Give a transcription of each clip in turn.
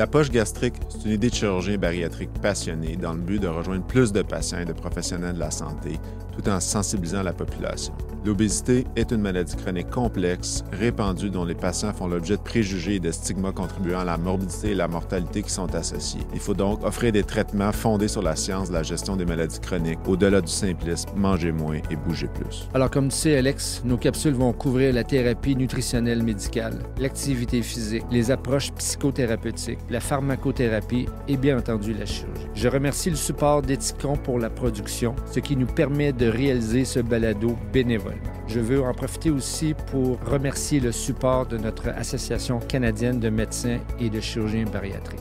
La poche gastrique, c'est une idée de chirurgien bariatrique passionné dans le but de rejoindre plus de patients et de professionnels de la santé, tout en sensibilisant la population. L'obésité est une maladie chronique complexe, répandue, dont les patients font l'objet de préjugés et de stigmas contribuant à la morbidité et la mortalité qui sont associés. Il faut donc offrir des traitements fondés sur la science de la gestion des maladies chroniques, au-delà du simplisme « manger moins et bouger plus ». Alors, comme tu sais, Alex, nos capsules vont couvrir la thérapie nutritionnelle médicale, l'activité physique, les approches psychothérapeutiques, la pharmacothérapie et bien entendu la chirurgie. Je remercie le support d'Ethicon pour la production, ce qui nous permet de réaliser ce balado bénévolement. Je veux en profiter aussi pour remercier le support de notre Association canadienne de médecins et de chirurgiens bariatriques.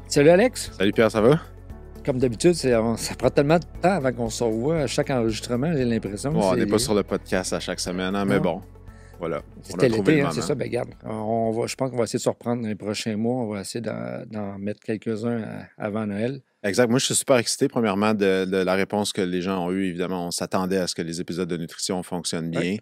Salut Alex! Salut Pierre, ça va? Comme d'habitude, ça prend tellement de temps avant qu'on se revoie à chaque enregistrement, j'ai l'impression. Bon, on n'est pas sur le podcast à chaque semaine, hein, mais bon, voilà. C'était l'été, hein, c'est ça. Ben, regarde, je pense qu'on va essayer de se reprendre dans les prochains mois. On va essayer d'en mettre quelques-uns avant Noël. Exact. Moi, je suis super excité, premièrement, de la réponse que les gens ont eue. Évidemment, on s'attendait à ce que les épisodes de nutrition fonctionnent bien.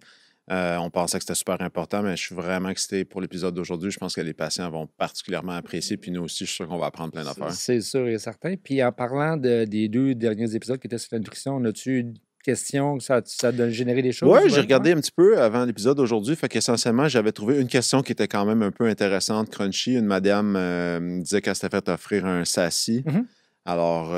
Ouais. On pensait que c'était super important, mais je suis vraiment excité pour l'épisode d'aujourd'hui. Je pense que les patients vont particulièrement apprécier. Puis nous aussi, je suis sûr qu'on va apprendre plein d'affaires. C'est sûr et certain. Puis en parlant des 2 derniers épisodes qui étaient sur la nutrition, on a-tu une question, ça a généré des choses? Oui, j'ai regardé un petit peu avant l'épisode d'aujourd'hui. Fait qu'essentiellement, j'avais trouvé une question qui était quand même un peu intéressante, crunchy. Une madame disait qu'elle s'était fait offrir un SASI. Mm-hmm. Alors,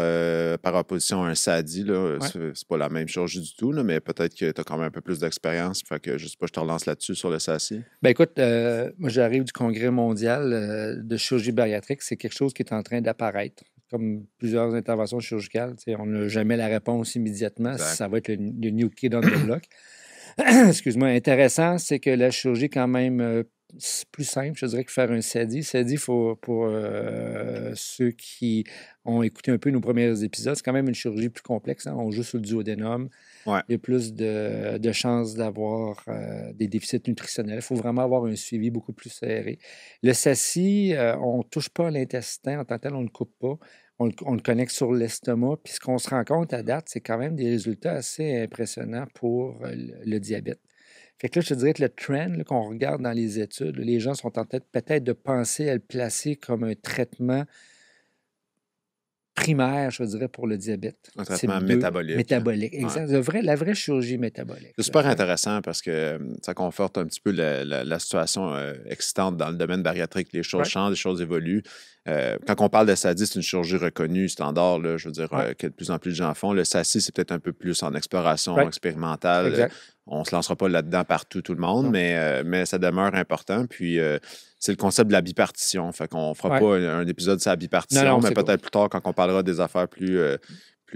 par opposition à un SADI, là, ouais. C'est pas la même chose du tout, là, mais peut-être que tu as quand même un peu plus d'expérience. Fait que je sais pas, je te relance là-dessus sur le SASI. Bien, écoute, moi, j'arrive du Congrès mondial de chirurgie bariatrique. C'est quelque chose qui est en train d'apparaître. Comme plusieurs interventions chirurgicales, on n'a jamais la réponse immédiatement. Exact. Ça va être le new kid on the block. Excuse-moi. Intéressant, c'est que la chirurgie, quand même, c'est plus simple, je dirais, que faire un SADI. SADI, pour ceux qui ont écouté un peu nos premiers épisodes, c'est quand même une chirurgie plus complexe. Hein? On joue sur le duodénum. Ouais. Il y a plus de chances d'avoir des déficits nutritionnels. Il faut vraiment avoir un suivi beaucoup plus serré. Le SASI, on ne touche pas à l'intestin en tant que tel, on ne le coupe pas. On le connecte sur l'estomac. Puis ce qu'on se rend compte à date, c'est quand même des résultats assez impressionnants pour le diabète. Fait que là, je te dirais que le trend là, qu'on regarde dans les études, les gens sont en tête peut-être de penser à le placer comme un traitement primaire, je dirais, pour le diabète. Un traitement métabolique. Métabolique, exact. Ouais. La vraie chirurgie métabolique. C'est super intéressant parce que ça conforte un petit peu la situation excitante dans le domaine bariatrique. Les choses changent, les choses évoluent. Quand on parle de SADI, c'est une chirurgie reconnue, standard, là, je veux dire, que de plus en plus de gens font. Le SASI, c'est peut-être un peu plus en exploration expérimentale. On ne se lancera pas là-dedans partout, tout le monde, mais ça demeure important. Puis, c'est le concept de la bipartition. Fait qu'on ne fera pas un épisode sur la bipartition, mais peut-être plus tard, quand on parlera des affaires plus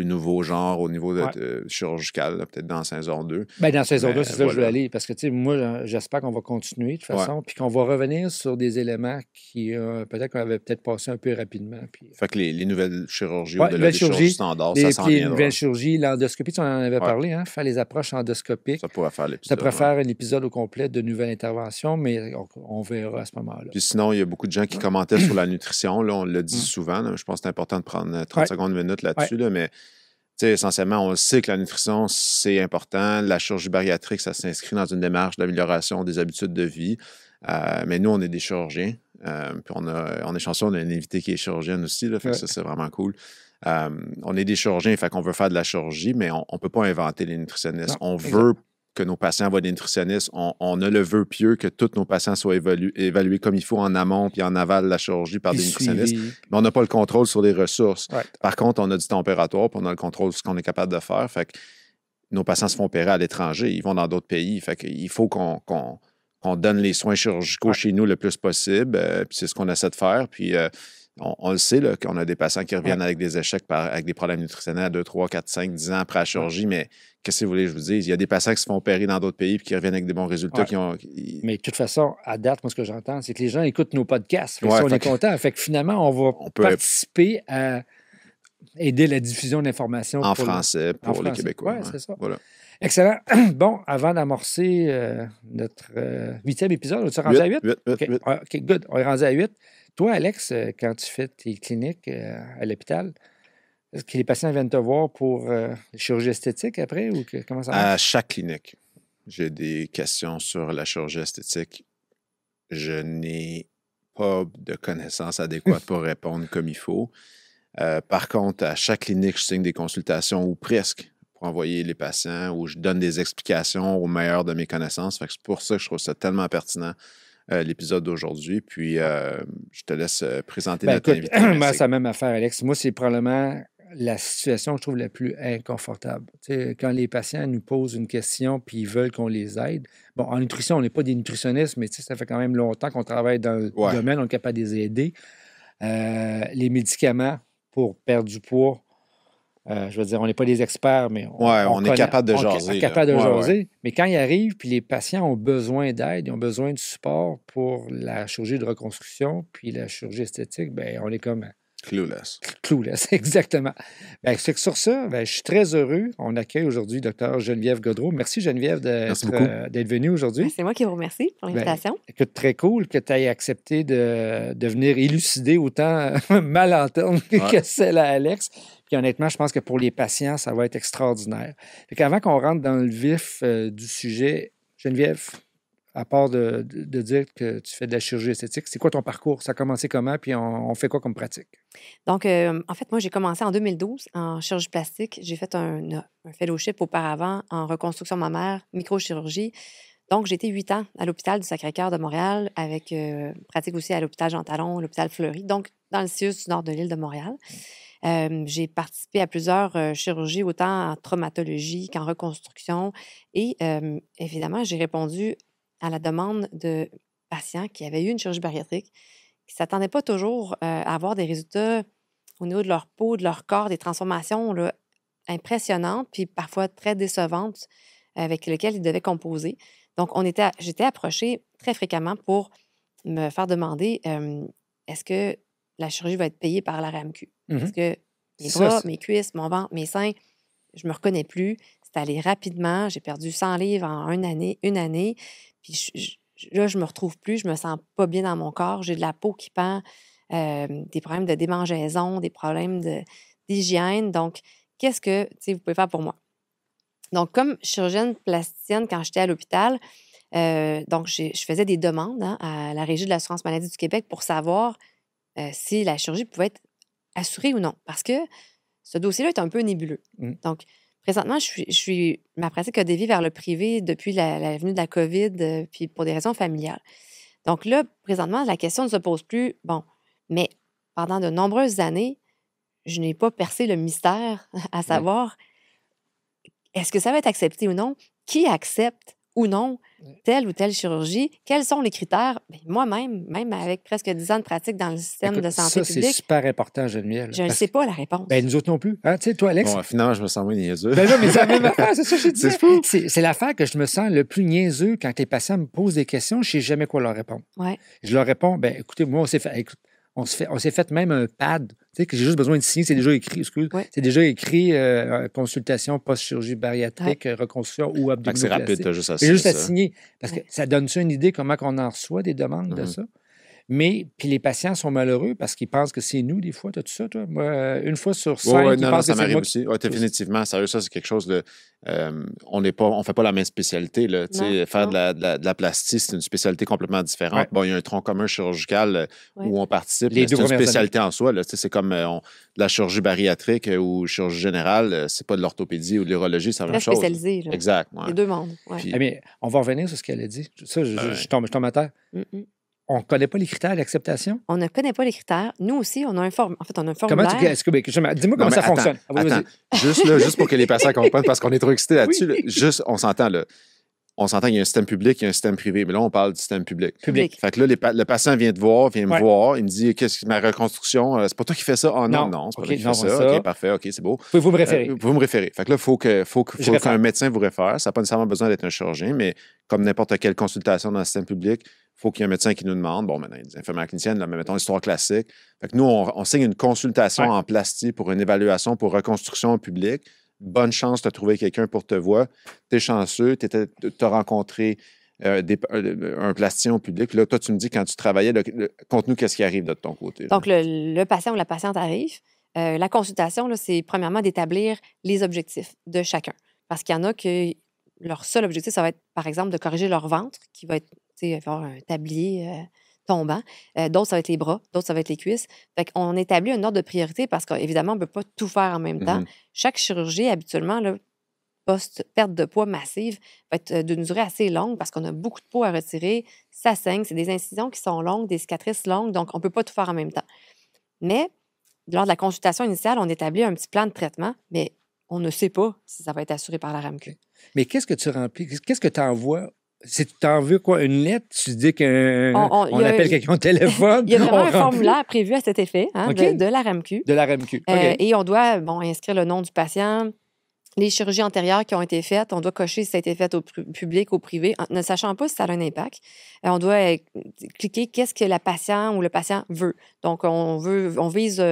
nouveaux genres au niveau de chirurgical, là, peut-être dans saison 2. Bien, dans saison 2, c'est ça que je veux aller. Parce que, tu sais, moi, j'espère qu'on va continuer de toute façon, puis qu'on va revenir sur des éléments qui, peut-être qu'on avait peut-être passé un peu rapidement. Puis... Fait que les nouvelles chirurgies, au-delà des chirurgies standards, ça s'en viendra. Les nouvelles chirurgies, l'endoscopie, tu en avais parlé, hein, faire les approches endoscopiques. Ça pourrait faire l'épisode. Ça pourrait faire un épisode au complet de nouvelles interventions, mais on verra à ce moment-là. Puis sinon, il y a beaucoup de gens qui commentaient sur la nutrition. Là, on le dit souvent. Là, je pense que c'est important de prendre 30 secondes, une minute là-dessus, là, mais... T'sais, essentiellement, on le sait que la nutrition, c'est important. La chirurgie bariatrique, ça s'inscrit dans une démarche d'amélioration des habitudes de vie. Mais nous, on est des chirurgiens. Puis on est chanceux, on a une invitée qui est chirurgienne aussi. Là, fait que ça, c'est vraiment cool. On est des chirurgiens, fait qu'on veut faire de la chirurgie, mais on ne peut pas inventer les nutritionnistes. Non, on veut que nos patients voient des nutritionnistes. On a le vœu pieux que tous nos patients soient évalués comme il faut en amont puis en aval de la chirurgie par des nutritionnistes. Mais on n'a pas le contrôle sur les ressources. Ouais. Par contre, on a du temps opératoire puis on a le contrôle sur ce qu'on est capable de faire. Fait que nos patients se font opérer à l'étranger. Ils vont dans d'autres pays. Fait qu'il faut qu'on donne les soins chirurgicaux chez nous le plus possible. Puis c'est ce qu'on essaie de faire. Puis on le sait là, qu'on a des patients qui reviennent avec des échecs, avec des problèmes nutritionnels à 2, 3, 4, 5, 10 ans après la chirurgie, mais qu'est-ce que vous voulez que je vous dise? Il y a des patients qui se font opérer dans d'autres pays et qui reviennent avec des bons résultats. Mais de toute façon, à date, moi, ce que j'entends, c'est que les gens écoutent nos podcasts. Ça, on est content. Fait que finalement, on peut participer à aider la diffusion d'informations. En français pour les Québécois. Oui, c'est ça. Voilà. Excellent. Bon, avant d'amorcer notre 8e épisode, on est rendu à 8? 8. OK, good. On est rendu à 8. Toi, Alex, quand tu fais tes cliniques à l'hôpital, est-ce que les patients viennent te voir pour chirurgie esthétique après ou comment ça marche? À chaque clinique, j'ai des questions sur la chirurgie esthétique. Je n'ai pas de connaissances adéquates pour répondre comme il faut. Par contre, à chaque clinique, je signe des consultations ou presque pour envoyer les patients où je donne des explications au meilleur de mes connaissances. Fait que c'est pour ça que je trouve ça tellement pertinent, l'épisode d'aujourd'hui. Puis, je te laisse présenter notre invité. Moi, c'est la même affaire, Alex. Moi, c'est probablement la situation que je trouve la plus inconfortable. Tu sais, quand les patients nous posent une question puis ils veulent qu'on les aide. Bon, en nutrition, on n'est pas des nutritionnistes, mais tu sais, ça fait quand même longtemps qu'on travaille dans le domaine, on est capable de les aider. Les médicaments pour perdre du poids, je veux dire, on n'est pas des experts, mais on est capable de jaser. On est capable de jaser. Mais quand ils arrivent, puis les patients ont besoin d'aide, ils ont besoin de support pour la chirurgie de reconstruction, puis la chirurgie esthétique, bien, on est comme... Clueless. Clueless, exactement. Bien, c'est que sur ça, bien, je suis très heureux. On accueille aujourd'hui Dr. Geneviève Gaudreau. Merci, Geneviève, d'être venue aujourd'hui. C'est moi qui vous remercie pour l'invitation. Bien, écoute, très cool que tu aies accepté de venir élucider autant malentendre que celle à Alex. Puis honnêtement, je pense que pour les patients, ça va être extraordinaire. Fait qu'avant qu'on rentre dans le vif du sujet, Geneviève, à part de dire que tu fais de la chirurgie esthétique, c'est quoi ton parcours? Ça a commencé comment? Puis on fait quoi comme pratique? Donc, en fait, moi, j'ai commencé en 2012 en chirurgie plastique. J'ai fait un fellowship auparavant en reconstruction mammaire, microchirurgie. Donc, j'ai été 8 ans à l'hôpital du Sacré-Cœur de Montréal avec pratique aussi à l'hôpital Jean Talon, l'hôpital Fleury, donc dans le CIUS du nord de l'île de Montréal. J'ai participé à plusieurs chirurgies, autant en traumatologie qu'en reconstruction. Et évidemment, j'ai répondu à la demande de patients qui avaient eu une chirurgie bariatrique, qui ne s'attendaient pas toujours à avoir des résultats au niveau de leur peau, de leur corps, des transformations là, impressionnantes, puis parfois très décevantes, avec lesquelles ils devaient composer. Donc, j'étais approchée très fréquemment pour me faire demander est-ce que la chirurgie va être payée par la RAMQ? Est-ce que mes bras, mes cuisses, mon ventre, mes seins, je ne me reconnais plus. C'est allé rapidement. J'ai perdu 100 livres en une année. Puis là, je ne me retrouve plus. Je ne me sens pas bien dans mon corps. J'ai de la peau qui pend, des problèmes de démangeaison, des problèmes d'hygiène. Donc, qu'est-ce que vous pouvez faire pour moi? Donc, comme chirurgienne plasticienne, quand j'étais à l'hôpital, donc je faisais des demandes à la Régie de l'assurance maladie du Québec pour savoir si la chirurgie pouvait être assurée ou non. Parce que ce dossier-là est un peu nébuleux. Donc, présentement, ma pratique a dévié vers le privé depuis la venue de la COVID, puis pour des raisons familiales. Donc là, présentement, la question ne se pose plus. Bon, mais pendant de nombreuses années, je n'ai pas percé le mystère à savoir est-ce que ça va être accepté ou non? Qui accepte ou non telle ou telle chirurgie? Quels sont les critères? Bien, moi-même, même avec presque 10 ans de pratique dans le système de santé publique... Ça, c'est super important, Geneviève. Je ne sais pas la réponse. Bien, nous autres non plus. Hein? Tu sais, toi, Alex... Bon, finalement, je me sens moins niaiseux. Ben non, mais c'est la même affaire, c'est ça que je te dis. C'est fou. C'est l'affaire que je me sens le plus niaiseux quand les patients me posent des questions, je ne sais jamais quoi leur répondre. Ouais. Je leur réponds, bien, écoutez, moi, on s'est fait même un pad, tu sais, que j'ai juste besoin de signer, c'est déjà écrit, c'est déjà écrit consultation post-chirurgie bariatrique, reconstruction ou abdominoplastie. C'est rapide, tu as juste à signer. Juste à signer, parce que ça donne-tu une idée comment on en reçoit des demandes de ça? Mais, puis les patients sont malheureux parce qu'ils pensent que c'est nous, des fois. T'as-tu ça, toi? Moi, une fois sur 5, ils pensent que c'est moi. Aussi. Ouais, définitivement, sérieux, ça, c'est quelque chose de... on ne fait pas la même spécialité. Là, faire de la plastie, c'est une spécialité complètement différente. Ouais. Bon, il y a un tronc commun chirurgical où on participe. C'est une spécialité en soi. Là, c'est comme la chirurgie bariatrique ou chirurgie générale. C'est pas de l'orthopédie ou de l'urologie, c'est la même chose. Spécialisé. Là. Exact. Ouais. Les deux mondes. Ouais. Puis, mais on va revenir sur ce qu'elle a dit. Ça, je tombe à terre. On ne connaît pas les critères d'acceptation? On ne connaît pas les critères. Nous aussi, on a un formulaire. Dis-moi comment ça fonctionne. Attends. Juste pour que les patients comprennent, parce qu'on est trop excités là-dessus. Là, juste, on s'entend, là. On s'entend qu'il y a un système public, il y a un système privé. Mais là, on parle du système public. Fait que là, le patient vient me voir, il me dit qu'est-ce que ma reconstruction, c'est pas toi qui fais ça? Oh non, c'est pas toi qui fais ça. OK, parfait, OK, c'est beau. Pouvez-vous me référer? Vous me référez. Fait que là, il faut qu'un médecin vous réfère. Ça n'a pas nécessairement besoin d'être un chirurgien, mais comme n'importe quelle consultation dans le système public, il faut qu'il y ait un médecin qui nous demande. Bon, maintenant, il y a des infirmières cliniciennes, là, mais mettons l'histoire classique. Fait que nous, on signe une consultation en plastie pour une évaluation pour reconstruction publique. Bonne chance de trouver quelqu'un pour te voir. Tu es chanceux, tu as rencontré un plasticien au public. Puis là, toi, tu me dis, quand tu travaillais, conte-nous qu'est-ce qui arrive de ton côté. Donc, le patient ou la patiente arrive. La consultation, là, c'est premièrement d'établir les objectifs de chacun. Parce qu'il y en a que leur seul objectif, ça va être, par exemple, de corriger leur ventre, qui va être, avoir un tablier tombant. D'autres, ça va être les bras. D'autres, ça va être les cuisses. Fait qu'on établit un ordre de priorité parce qu'évidemment, on ne peut pas tout faire en même temps. Chaque chirurgie, habituellement, là, post-perte de poids massive, va être d'une durée assez longue parce qu'on a beaucoup de peau à retirer. Ça saigne. C'est des incisions qui sont longues, des cicatrices longues. Donc, on ne peut pas tout faire en même temps. Mais, lors de la consultation initiale, on établit un petit plan de traitement, mais on ne sait pas si ça va être assuré par la RAMQ. Mais qu'est-ce que tu remplis? Qu'est-ce que tu envoies? Si tu t'envoies quoi? Une lettre? Tu dis qu'on appelle quelqu'un au téléphone? Il y a vraiment un formulaire prévu à cet effet de la RAMQ. De la RAMQ. Et on doit inscrire le nom du patient, les chirurgies antérieures qui ont été faites. On doit cocher si ça a été fait au public, au privé, ne sachant pas si ça a un impact. On doit cliquer qu'est-ce que la patient ou le patient veut. Donc, on vise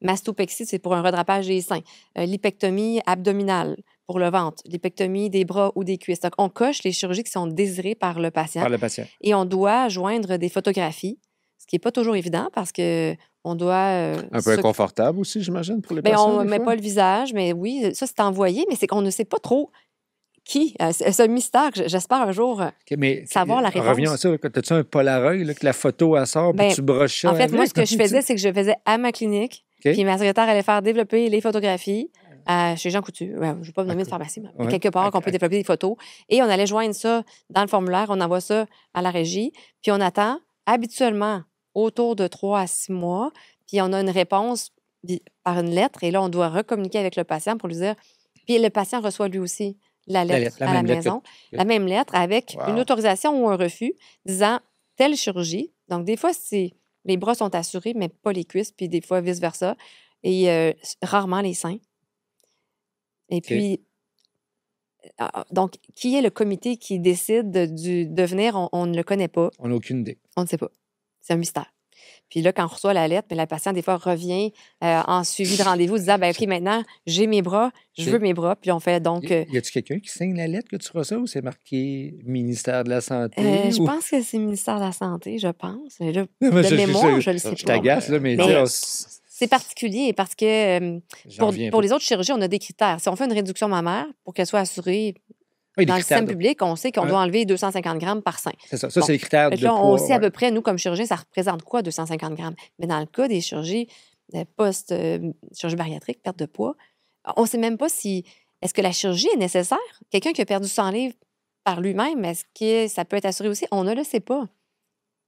mastopexie, c'est pour un redrapage des seins. Lipectomie abdominale pour le ventre. Lipectomie des bras ou des cuisses. Donc, on coche les chirurgies qui sont désirées par le patient. Par le patient. Et on doit joindre des photographies, ce qui n'est pas toujours évident parce que on doit... un peu inconfortable aussi, j'imagine, pour les bien, patients. On ne met pas le visage, mais oui, ça, c'est envoyé, mais c'est qu'on ne sait pas trop qui. C'est un mystère que j'espère un jour savoir la réponse. Revenons à ça. As-tu un Polaroid, là, que la photo, elle sort, puis tu broches ça? En fait, moi, ce que je faisais, c'est que je faisais à ma clinique, puis ma secrétaire allait faire développer les photographies chez Jean Coutu. Je ne vais pas me nommer de pharmacie, mais quelque part qu'on peut développer des photos. Et on allait joindre ça dans le formulaire, on envoie ça à la régie, puis on attend habituellement autour de 3 à 6 mois, puis on a une réponse par une lettre, et là, on doit recommuniquer avec le patient pour lui dire... Puis le patient reçoit lui aussi la lettre à la maison, la même lettre avec une autorisation ou un refus disant telle chirurgie. Donc, des fois, les bras sont assurés, mais pas les cuisses, puis des fois, vice-versa. Et rarement les seins. Et puis, donc, qui est le comité qui décide de venir? On ne le connaît pas. On n'a aucune idée. On ne sait pas. C'est un mystère. Puis là, quand on reçoit la lettre, mais la patiente, des fois, revient en suivi de rendez-vous, disant, OK, maintenant, j'ai mes bras, je veux mes bras. Puis on fait donc... Y a-t-il quelqu'un qui signe la lettre que tu reçois ou c'est marqué ministère de la Santé? Je pense que c'est ministère de la Santé, je pense. Mais là, de mémoire, je le sais pas. Je t'agace, là, mais c'est particulier parce que pour les autres chirurgies, on a des critères. Si on fait une réduction mammaire, pour qu'elle soit assurée dans le système public, on sait qu'on doit enlever 250 grammes par sein. C'est ça. Ça, c'est les critères de poids. On sait à peu près, nous, comme chirurgiens, ça représente quoi, 250 grammes? Mais dans le cas des chirurgies post-chirurgie bariatrique, perte de poids, on ne sait même pas si... Est-ce que la chirurgie est nécessaire? Quelqu'un qui a perdu 100 livres par lui-même, est-ce que ça peut être assuré aussi? On ne le sait pas.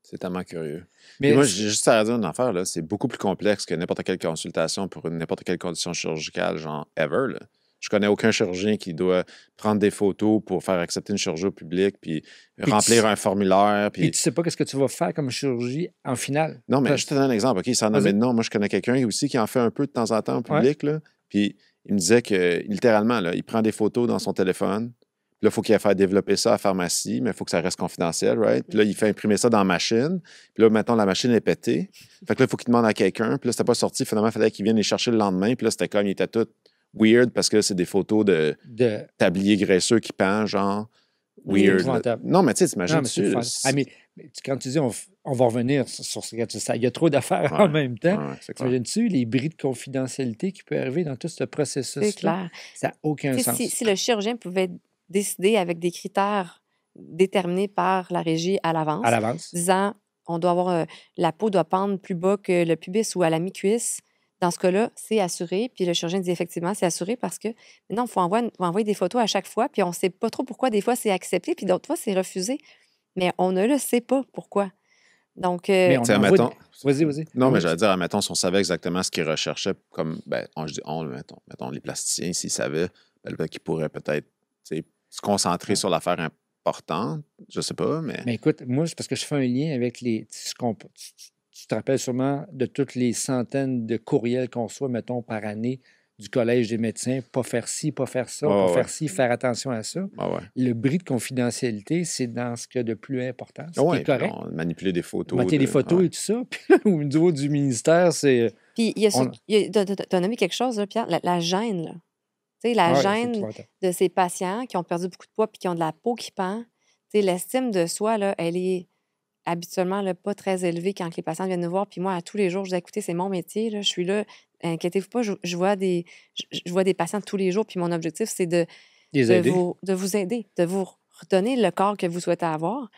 C'est tellement curieux. Mais moi, j'ai juste à dire une affaire, là, c'est beaucoup plus complexe que n'importe quelle consultation pour n'importe quelle condition chirurgicale, genre ever, là. Je connais aucun chirurgien qui doit prendre des photos pour faire accepter une chirurgie au public, puis remplir un formulaire. Puis tu sais pas qu'est-ce que tu vas faire comme chirurgie en finale. Non, mais je te donne un exemple. OK, sans nommer de nom, moi, je connais quelqu'un aussi qui en fait un peu de temps en temps au public, là, puis il me disait que, littéralement, là, il prend des photos dans son téléphone. Puis là, il faut qu'il aille faire développer ça à la pharmacie, mais il faut que ça reste confidentiel, right? Puis là, il fait imprimer ça dans la machine. Puis là, mettons, la machine est pétée. Fait que là, il faut qu'il demande à quelqu'un. Puis là, c'était pas sorti. Finalement, il fallait qu'il vienne les chercher le lendemain. Puis là, c'était comme, il était tout weird parce que c'est des photos de tablier graisseux qui pend, genre weird. Non, mais tu sais, t'imagines-tu? Mais quand tu dis on va revenir sur ce que tu sais, il y a trop d'affaires en même temps. T'imagines-tu les bris de confidentialité qui peut arriver dans tout ce processus-là? C'est clair. Ça n'a aucun sens. Si le chirurgien pouvait décider avec des critères déterminés par la régie à l'avance, disant on doit avoir la peau doit pendre plus bas que le pubis ou à la mi-cuisse. Dans ce cas-là, c'est assuré. Puis le chirurgien dit effectivement, c'est assuré parce que maintenant, il faut envoyer des photos à chaque fois. Puis on ne sait pas trop pourquoi. Des fois, c'est accepté. Puis d'autres fois, c'est refusé. Mais on ne le sait pas pourquoi. Donc, Vas-y. Non, mais j'allais dire, admettons, si on savait exactement ce qu'ils recherchaient, comme, mettons, les plasticiens, s'ils savaient, qu'ils pourraient peut-être se concentrer sur l'affaire importante. Je sais pas, mais... Mais écoute, moi, c'est parce que je fais un lien avec tu te rappelles sûrement de toutes les centaines de courriels qu'on reçoit, mettons, par année du Collège des médecins. Pas faire ci, pas faire ça, faire ci, faire attention à ça. Le bris de confidentialité, c'est dans ce qu'il y a de plus important. C'est correct. Manipuler des photos. Manipuler des photos et tout ça. Puis là, au niveau du ministère, c'est... Puis, tu as nommé quelque chose, là, Pierre, la gêne, là. Tu sais, la gêne de ces patients qui ont perdu beaucoup de poids puis qui ont de la peau qui pend. Tu sais, l'estime de soi, là, elle est habituellement là, pas très élevée quand les patients viennent nous voir. Puis moi, à tous les jours, je dis, écoutez, c'est mon métier, là, je suis là, inquiétez-vous pas, je vois des patients tous les jours. Puis mon objectif, c'est de vous aider, de vous redonner le corps que vous souhaitez avoir.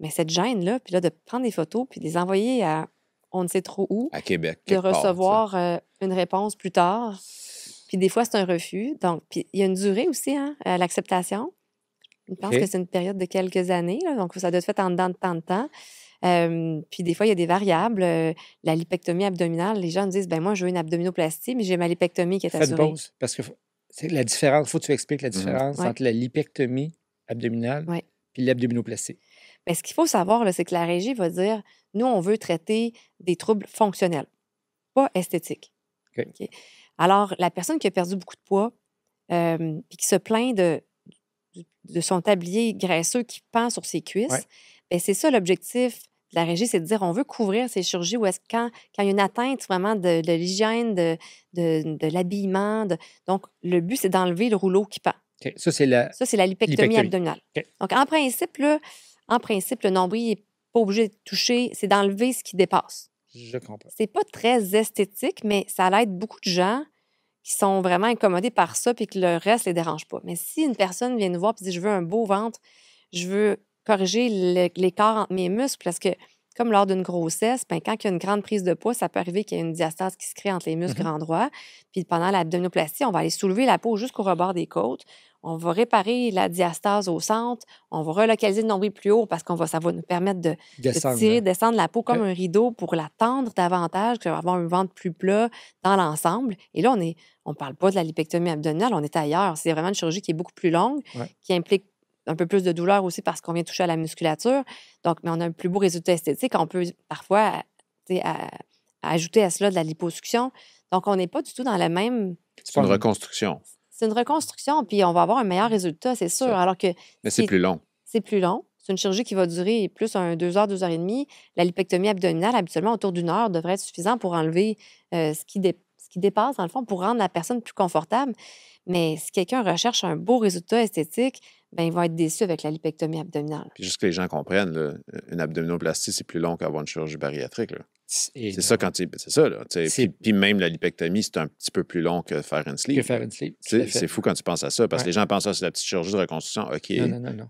Mais cette gêne-là, puis là, de prendre des photos, puis de les envoyer à on ne sait trop où, à Québec, de quelque part, recevoir une réponse plus tard. Puis des fois, c'est un refus. Donc, puis il y a une durée aussi à l'acceptation. Je pense que c'est une période de quelques années. Là, donc, ça doit être fait en dedans de tant de temps. Puis des fois, il y a des variables. La lipectomie abdominale, les gens me disent, ben moi, je veux une abdominoplastie, mais j'ai ma lipectomie qui est assurée. Fais une pause, parce que c'est la différence, il faut que tu expliques la différence entre la lipectomie abdominale et l'abdominoplastie. Bien, ce qu'il faut savoir, là, c'est que la régie va dire, nous, on veut traiter des troubles fonctionnels, pas esthétiques. Okay. Alors, la personne qui a perdu beaucoup de poids puis qui se plaint de son tablier graisseux qui pend sur ses cuisses, bien, c'est ça l'objectif de la régie, c'est de dire on veut couvrir ces chirurgies où est-ce quand il y a une atteinte vraiment de l'hygiène, de l'habillement. Donc, le but, c'est d'enlever le rouleau qui pend. Okay. Ça, c'est la lipectomie abdominale. Okay. Donc, en principe, le nombril n'est pas obligé de toucher, c'est d'enlever ce qui dépasse. Je comprends. C'est pas très esthétique, mais ça aide beaucoup de gens qui sont vraiment incommodés par ça puis que le reste ne les dérange pas. Mais si une personne vient nous voir et dit « je veux un beau ventre, je veux corriger l'écart entre mes muscles », parce que comme lors d'une grossesse, ben, quand il y a une grande prise de poids, ça peut arriver qu'il y ait une diastase qui se crée entre les muscles grands droits. Puis pendant l'abdominoplastie, on va aller soulever la peau jusqu'au rebord des côtes. On va réparer la diastase au centre. On va relocaliser le nombril plus haut parce ça va nous permettre de descendre la peau comme un rideau pour la tendre davantage, avoir un ventre plus plat dans l'ensemble. Et là, on ne parle pas de la lipectomie abdominale, on est ailleurs. C'est vraiment une chirurgie qui est beaucoup plus longue, qui implique un peu plus de douleur aussi parce qu'on vient toucher à la musculature. Donc, mais on a un plus beau résultat esthétique. On peut parfois ajouter à cela de la liposuction. Donc, on n'est pas du tout dans la même... C'est une reconstruction. C'est une reconstruction, puis on va avoir un meilleur résultat, c'est sûr. Alors que mais c'est plus long. C'est plus long. C'est une chirurgie qui va durer plus 2 heures, 2 heures et demie. La lipectomie abdominale, habituellement, autour d'1 heure, devrait être suffisant pour enlever ce qui dépasse, dans le fond, pour rendre la personne plus confortable. Mais si quelqu'un recherche un beau résultat esthétique, bien, il va être déçu avec la lipectomie abdominale. Puis juste que les gens comprennent, là, une abdominoplastie, c'est plus long qu'avoir une chirurgie bariatrique. Là. C'est ça quand c'est ça. Là, puis même la lipectomie, c'est un petit peu plus long que faire une sleeve. C'est fou quand tu penses à ça, parce que les gens pensent que c'est la petite chirurgie de reconstruction. OK.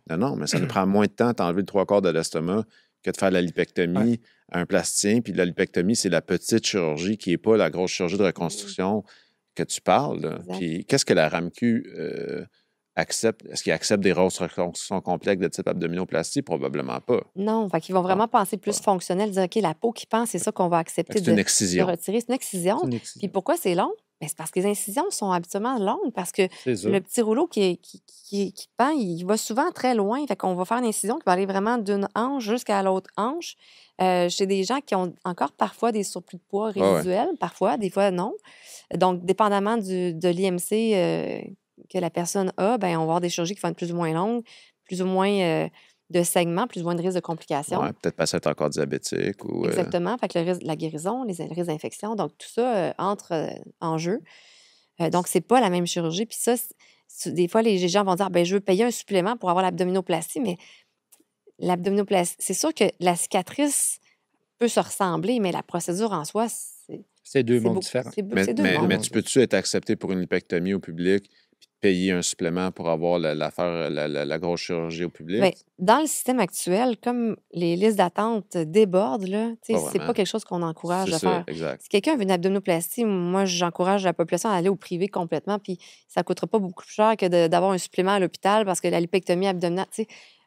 Non, mais ça nous prend moins de temps d'enlever le 3/4 de l'estomac que de faire la lipectomie à un plasticien. Puis la lipectomie, c'est la petite chirurgie qui n'est pas la grosse chirurgie de reconstruction que tu parles. Puis qu'est-ce que la RAMQ accepte? Est-ce qu'ils acceptent des reconstructions complexes de type abdominoplastie? Probablement pas. Non, fait qu'ils vont vraiment penser plus fonctionnel, dire OK, la peau qui pend, c'est ça qu'on va accepter de retirer. C'est une excision. Puis pourquoi c'est long? Bien, c'est parce que les incisions sont habituellement longues, parce que le petit rouleau qui pend, il va souvent très loin. Fait qu'on va faire une incision qui va aller vraiment d'une hanche jusqu'à l'autre hanche. Chez des gens qui ont encore parfois des surplus de poids résiduels, parfois, des fois non. Donc, dépendamment de l'IMC que la personne a, bien, on va avoir des chirurgies qui vont être plus ou moins longues, plus ou moins de segments, plus ou moins de risque de complications. Oui, peut-être passer être encore diabétique. Ou, Exactement. Fait que le risque, la guérison, les risques d'infection, donc tout ça entre en jeu. Donc, c'est pas la même chirurgie. Puis ça, des fois, les gens vont dire ben, je veux payer un supplément pour avoir l'abdominoplastie, mais l'abdominoplastie, c'est sûr que la cicatrice peut se ressembler, mais la procédure en soi, c'est deux mondes différents. Mais tu peux-tu être accepté pour une lipectomie au public puis payer un supplément pour avoir la grosse chirurgie au public? Bien, dans le système actuel, comme les listes d'attente débordent, c'est pas quelque chose qu'on encourage à faire. Exact. Si quelqu'un veut une abdominoplastie, moi, j'encourage la population à aller au privé complètement, puis ça coûtera pas beaucoup plus cher que d'avoir un supplément à l'hôpital, parce que la lipectomie abdominale,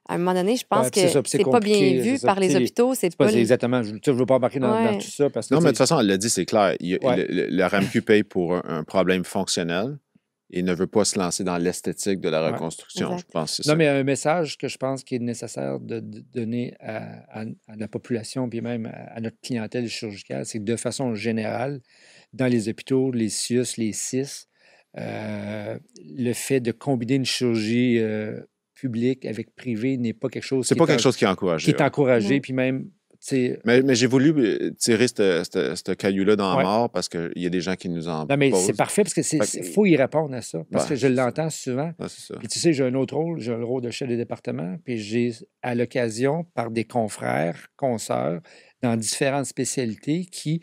à un moment donné, je pense que c'est pas bien vu par les hôpitaux. C'est pas exactement. Je ne veux pas embarquer dans tout ça. Parce que, non, mais de toute façon, elle l'a dit, c'est clair. Le RAMQ paye pour un problème fonctionnel et ne veut pas se lancer dans l'esthétique de la reconstruction. Je pense que c'est ça. Non, mais un message que je pense qu'il est nécessaire de donner à la population, puis même à notre clientèle chirurgicale, c'est que de façon générale, dans les hôpitaux, les CIUS, les CIS, le fait de combiner une chirurgie public avec privé n'est pas quelque chose c'est pas quelque chose qui est encouragé. Qui est encouragé, puis même... Mais j'ai voulu tirer ce caillou-là dans la mort parce qu'il y a des gens qui nous en Non, mais posent. c'est parfait parce qu'il faut y répondre à ça. Parce que je l'entends souvent. C'est ça. Puis tu sais, j'ai un autre rôle, j'ai le rôle de chef de département, puis j'ai à l'occasion, par des confrères, consoeurs, dans différentes spécialités, qui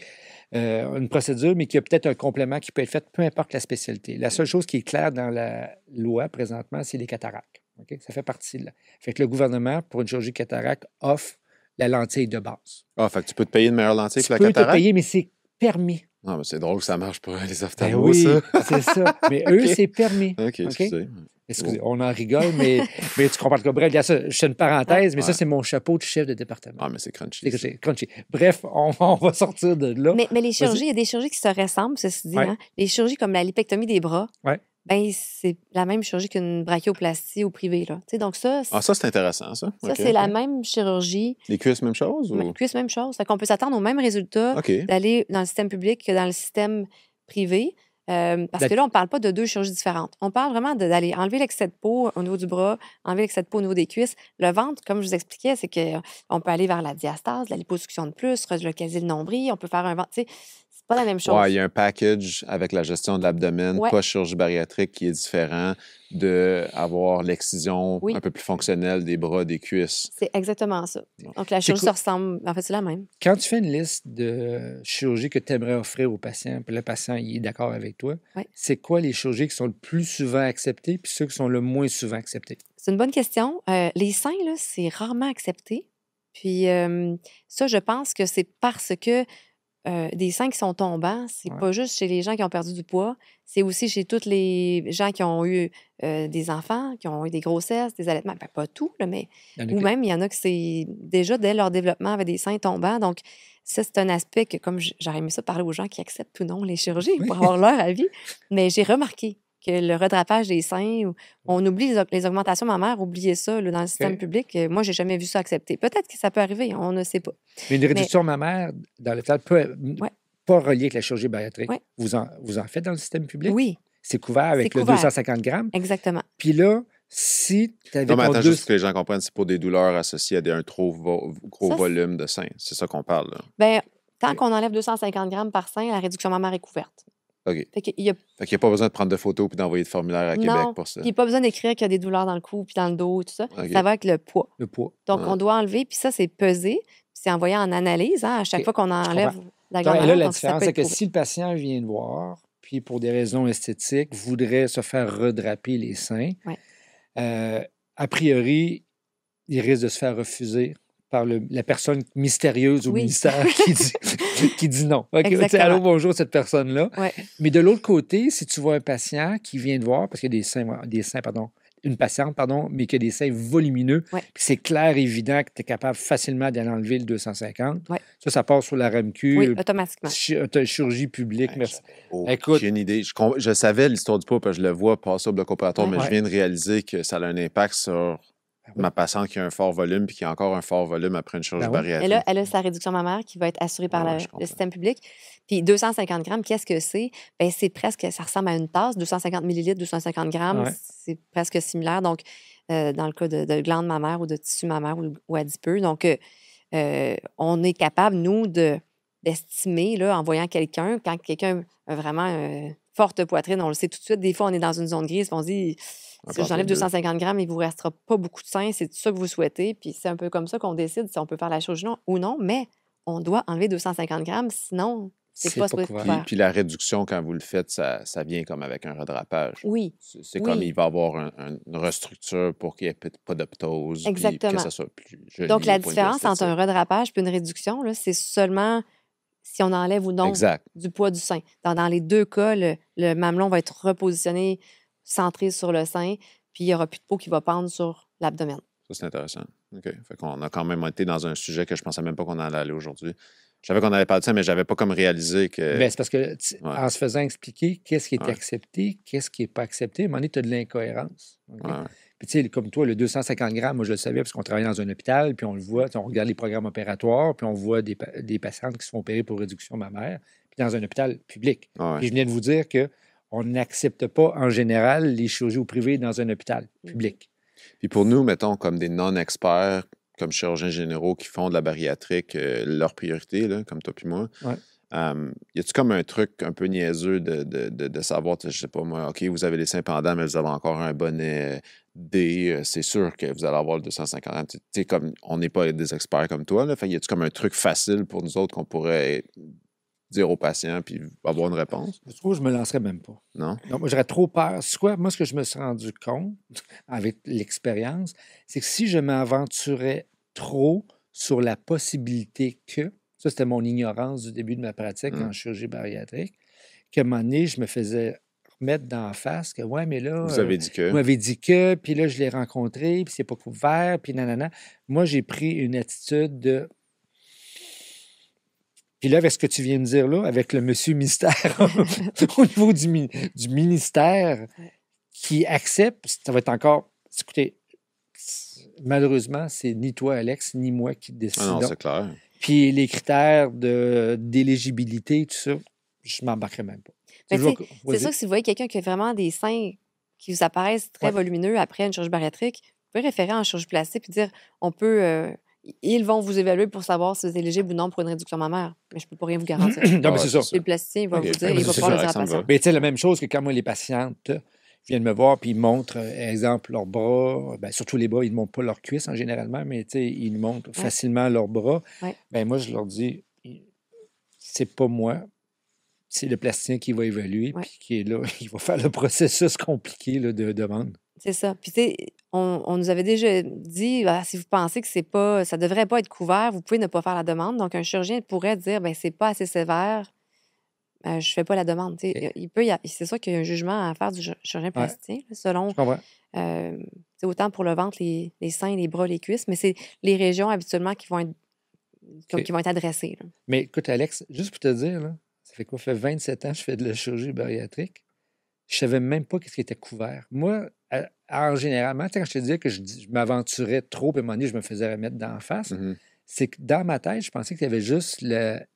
une procédure, mais qui a peut-être un complément qui peut être fait, peu importe la spécialité. La seule chose qui est claire dans la loi présentement, c'est les cataractes. OK? Ça fait partie de là. Fait que le gouvernement, pour une chirurgie cataracte, offre la lentille de base. Ah, fait que tu peux te payer une meilleure lentille que la Tu peux te cataracte? payer, mais c'est permis. Ah, mais c'est drôle que ça marche pour les Ben ophtalmos, oui, ça. c'est ça. Mais eux, OK. c'est permis. OK, excusez. Excusez, on en rigole, mais tu comprends le cas. Bref, regarde ça, je fais une parenthèse, mais ça, Ouais. c'est mon chapeau de chef de département. Ah, mais c'est crunchy. ça. C'est crunchy. Bref, on va sortir de là. Mais les chirurgies, il y a des chirurgies qui se ressemblent, ceci dit. Ouais. Hein? Les chirurgies comme la lipectomie des bras, Ouais. ben, c'est la même chirurgie qu'une brachioplastie au privé. Là. Tu sais, donc ça, Ah, ça, c'est intéressant, ça. ça OK. c'est la même chirurgie. Les cuisses, même chose? Ou... Cuisse, même chose. Fait qu'on peut s'attendre aux mêmes résultats OK. d'aller dans le système public que dans le système privé. Parce que là, on ne parle pas de deux chirurgies différentes. On parle vraiment d'aller enlever l'excès de peau au niveau du bras, enlever l'excès de peau au niveau des cuisses. Le ventre, comme je vous expliquais, c'est qu'on peut aller vers la diastase, la liposuction de plus, relocaliser le nombril, on peut faire un ventre. Tu sais, c'est pas la même chose. Ouais, il y a un package avec la gestion de l'abdomen, Ouais. post-chirurgie bariatrique qui est différent d'avoir l'excision Oui. un peu plus fonctionnelle des bras, des cuisses. C'est exactement ça. Non. Donc, la chirurgie se ressemble. En fait, c'est la même. Quand tu fais une liste de chirurgies que tu aimerais offrir au patient, puis le patient il est d'accord avec toi, Ouais. c'est quoi les chirurgies qui sont le plus souvent acceptées puis ceux qui sont le moins souvent acceptés? C'est une bonne question. Les seins, là, c'est rarement accepté. Puis ça, je pense que c'est parce que des seins qui sont tombants, c'est Ouais. pas juste chez les gens qui ont perdu du poids, c'est aussi chez tous les gens qui ont eu des enfants, qui ont eu des grossesses, des allaitements. Ben, pas tout, là, mais Il y en a ou qui- même, il y en a que c'est déjà dès leur développement avec des seins tombants. Donc, ça, c'est un aspect que, comme j'aurais aimé ça parler aux gens qui acceptent ou non les chirurgies pour avoir leur avis, mais j'ai remarqué que le redrapage des seins, on oublie les augmentations mammaires, oubliez ça là, dans le système public. Moi, j'ai jamais vu ça accepté. Peut-être que ça peut arriver, on ne sait pas. Mais une réduction mammaire dans l'hôpital peut pas reliée avec la chirurgie bariatrique. Ouais. Vous en faites dans le système public? Oui, C'est couvert avec C'est le couvert. 250 grammes. exactement. Puis là, si tu avais Non, mais ton attends, deux... juste pour que les gens comprennent, c'est pour des douleurs associées à un trop gros Ça, volume de sein. C'est ça qu'on parle, là. Ben, tant Ok. qu'on enlève 250 grammes par sein, la réduction mammaire est couverte. OK. Fait qu'il y a, Fait qu'il n'y a pas besoin de prendre de photos puis d'envoyer de formulaire à Québec non, pour ça. il n'y a pas besoin d'écrire qu'il y a des douleurs dans le cou puis dans le dos et tout ça. OK. Ça va avec le poids. le poids. Donc, Ouais. on doit enlever, puis ça, c'est pesé, puis c'est envoyé en analyse. Hein, à chaque Ok. fois qu'on enlève la Et glande là, la donc ça différence, peut c'est être que prouvé. si le patient vient te voir, puis pour des raisons esthétiques, voudrait se faire redraper les seins, Ouais. a priori, il risque de se faire refuser par la personne mystérieuse au Oui. ministère qui dit non. OK, tu sais, Exactement. allô, bonjour, cette personne-là. Ouais. Mais de l'autre côté, si tu vois un patient qui vient te voir, parce qu'il y a des seins, une patiente, mais qui a des seins volumineux, Ouais. puis c'est clair, évident que tu es capable facilement d'aller enlever le 250, Ouais. ça passe sur la RAMQ, Oui, automatiquement. chirurgie publique, Ouais, merci. j'avais Écoute- aucune idée. Je savais l'histoire du poids, parce que je le vois passer au bloc opératoire, Ouais. mais je viens de réaliser que ça a un impact sur oui. ma patiente qui a un fort volume puis qui a encore un fort volume après une chirurgie Ben oui. bariatrique. Elle a sa réduction mammaire qui va être assurée par Ouais, le je comprends. système public. Puis 250 grammes, qu'est-ce que c'est? Bien, c'est presque, ça ressemble à une tasse, 250 millilitres, 250 grammes, Ouais. c'est presque similaire. Donc, dans le cas de glande mammaire ou de tissu mammaire ou adipeux. Donc, on est capable, nous, d'estimer, là, en voyant quelqu'un, quand quelqu'un a vraiment une forte poitrine, on le sait tout de suite. Des fois, on est dans une zone grise, puis on se dit, si j'enlève 250 grammes, il ne vous restera pas beaucoup de sein, c'est ça que vous souhaitez. Puis c'est un peu comme ça qu'on décide si on peut faire la chirurgie ou non, mais on doit enlever 250 grammes, sinon, c'est pas supposé couvert. couvert. Puis la réduction, quand vous le faites, ça vient comme avec un redrapage. Oui, C'est Oui. comme il va y avoir une restructure pour qu'il n'y ait pas de ptose. puis Exactement. que ça soit plus joli. donc la au point de vue différence entre un esthétique. redrapage et une réduction, là, c'est seulement si on enlève ou non Exact. du poids du sein. Dans les deux cas, le mamelon va être repositionné, centré sur le sein, puis il n'y aura plus de peau qui va pendre sur l'abdomen. Ça, c'est intéressant. OK. Fait qu'on a quand même été dans un sujet que je pensais même pas qu'on allait aller aujourd'hui. Je savais qu'on allait parler de ça, mais je n'avais pas comme réalisé que... Ben, c'est parce que, Ouais. en se faisant expliquer qu'est-ce qui est Ouais. accepté, qu'est-ce qui n'est pas accepté, à un moment donné, tu as de l'incohérence. OK? Ouais. Puis, tu sais, comme toi, le 250 grammes, moi, je le savais parce qu'on travaillait dans un hôpital, puis on le voit, on regarde les programmes opératoires, puis on voit des patientes qui se font opérer pour réduction mammaire, puis dans un hôpital public. Ouais. Puis je venais de vous dire qu'on n'accepte pas, en général, les chirurgies au privé dans un hôpital public. Puis pour nous, mettons, comme des non-experts, comme chirurgiens généraux qui font de la bariatrique, leur priorité, là, comme toi puis moi, Ouais. y a-tu comme un truc un peu niaiseux de savoir, je sais pas moi, OK, vous avez les seins pendants, mais vous avez encore un bonnet D, c'est sûr que vous allez avoir le 250. Tu sais, comme on n'est pas des experts comme toi, là, fait y a-tu comme un truc facile pour nous autres qu'on pourrait dire au patient puis avoir une réponse? Je trouve que je me lancerais même pas. Non? Donc, moi, j'aurais trop peur. C'est quoi? Moi, ce que je me suis rendu compte avec l'expérience, c'est que si je m'aventurais trop sur la possibilité que, ça, c'était mon ignorance du début de ma pratique en chirurgie bariatrique, qu'à un moment donné, je me faisais remettre d'en face que, ouais, mais là, Vous avez dit que. vous m'avez dit que, puis là, je l'ai rencontré, puis c'est pas couvert, puis nanana. Moi, j'ai pris une attitude de. Puis là, avec ce que tu viens de dire là, avec le monsieur mystère, au niveau du ministère qui accepte, ça va être encore. Écoutez, malheureusement, c'est ni toi, Alex, ni moi qui Ah non, décidons. c'est clair. Puis les critères d'éligibilité, tout ça, je m'embarquerai même pas. Mais Toujours- c'est sûr que si vous voyez quelqu'un qui a vraiment des seins qui vous apparaissent très Ouais. volumineux après une chirurgie bariatrique, vous pouvez référer en chirurgie plastique et dire on peut. Ils vont vous évaluer pour savoir si vous êtes éligible ou non pour une réduction mammaire. Mais je ne peux pas rien vous garantir. Non, mais c'est ça. C'est le plasticien, il va Ok, vous dire, ben, il va c'est pouvoir le ça, dire à ça la me va. patiente. Mais tu sais, la même chose que quand moi, les patientes viennent me voir puis ils montrent, exemple, leurs bras, ben, surtout les bras, ils ne montrent pas leurs cuisses en généralement, mais tu sais, ils montrent facilement leurs bras. Ouais. Ben moi, je leur dis, c'est pas moi, c'est le plasticien qui va évaluer Ouais. puis qui est là, il va faire le processus compliqué là, de demande. C'est ça. Puis, tu sais, on nous avait déjà dit, si vous pensez que ça ne devrait pas être couvert, vous pouvez ne pas faire la demande. Donc, un chirurgien pourrait dire, ben c'est pas assez sévère, je ne fais pas la demande. Tu sais. C'est sûr qu'il y a un jugement à faire du chirurgien plasticien, là, selon, Je comprends. c'est autant pour le ventre, les seins, les bras, les cuisses, mais c'est les régions habituellement qui vont être, OK. qui vont être adressées. Là. Mais écoute, Alex, juste pour te dire, là, ça fait quoi? Ça fait 27 ans que je fais de la chirurgie bariatrique. Je ne savais même pas ce qui était couvert. Moi, en généralement, quand je te disais que je m'aventurais trop, puis à un moment donné, je me faisais remettre d'en face, Mhm. c'est que dans ma tête, je pensais qu'il y avait juste